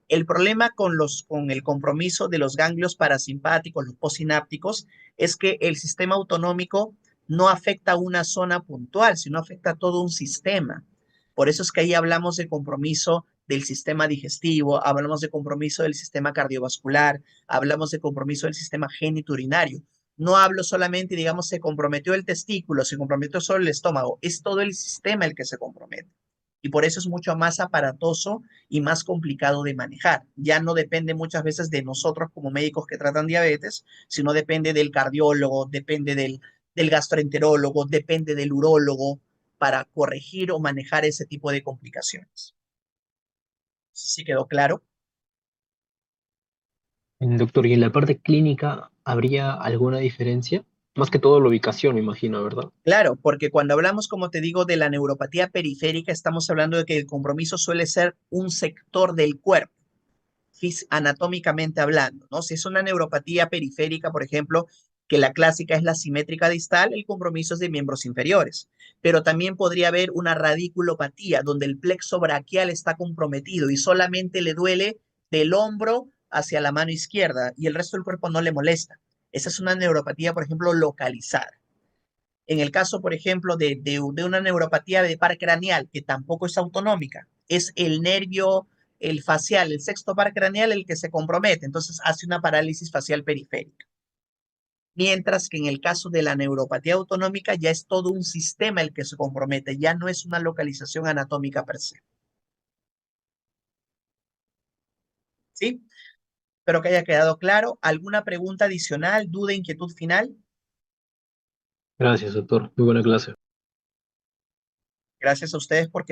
El problema con el compromiso de los ganglios parasimpáticos, los postsinápticos, es que el sistema autonómico no afecta a una zona puntual, sino afecta a todo un sistema. Por eso es que ahí hablamos de compromiso del sistema digestivo, hablamos de compromiso del sistema cardiovascular, hablamos de compromiso del sistema genitourinario. No hablo solamente, digamos, se comprometió el testículo, se comprometió solo el estómago, es todo el sistema el que se compromete. Y por eso es mucho más aparatoso y más complicado de manejar. Ya no depende muchas veces de nosotros como médicos que tratan diabetes, sino depende del cardiólogo, depende del gastroenterólogo, depende del urólogo para corregir o manejar ese tipo de complicaciones. ¿Sí quedó claro? Doctor, ¿y en la parte clínica habría alguna diferencia? Más que todo la ubicación, me imagino, ¿verdad? Claro, porque cuando hablamos, como te digo, de la neuropatía periférica, estamos hablando de que el compromiso suele ser un sector del cuerpo, anatómicamente hablando, ¿no? Si es una neuropatía periférica, por ejemplo, que la clásica es la simétrica distal, el compromiso es de miembros inferiores. Pero también podría haber una radiculopatía, donde el plexo braquial está comprometido y solamente le duele del hombro hacia la mano izquierda y el resto del cuerpo no le molesta. Esa es una neuropatía, por ejemplo, localizada. En el caso, por ejemplo, de una neuropatía de par craneal, que tampoco es autonómica, es el nervio, el facial, el sexto par craneal el que se compromete, entonces hace una parálisis facial periférica. Mientras que en el caso de la neuropatía autonómica ya es todo un sistema el que se compromete, ya no es una localización anatómica per se. ¿Sí? Espero que haya quedado claro. ¿Alguna pregunta adicional, duda, inquietud final? Gracias, doctor. Muy buena clase. Gracias a ustedes por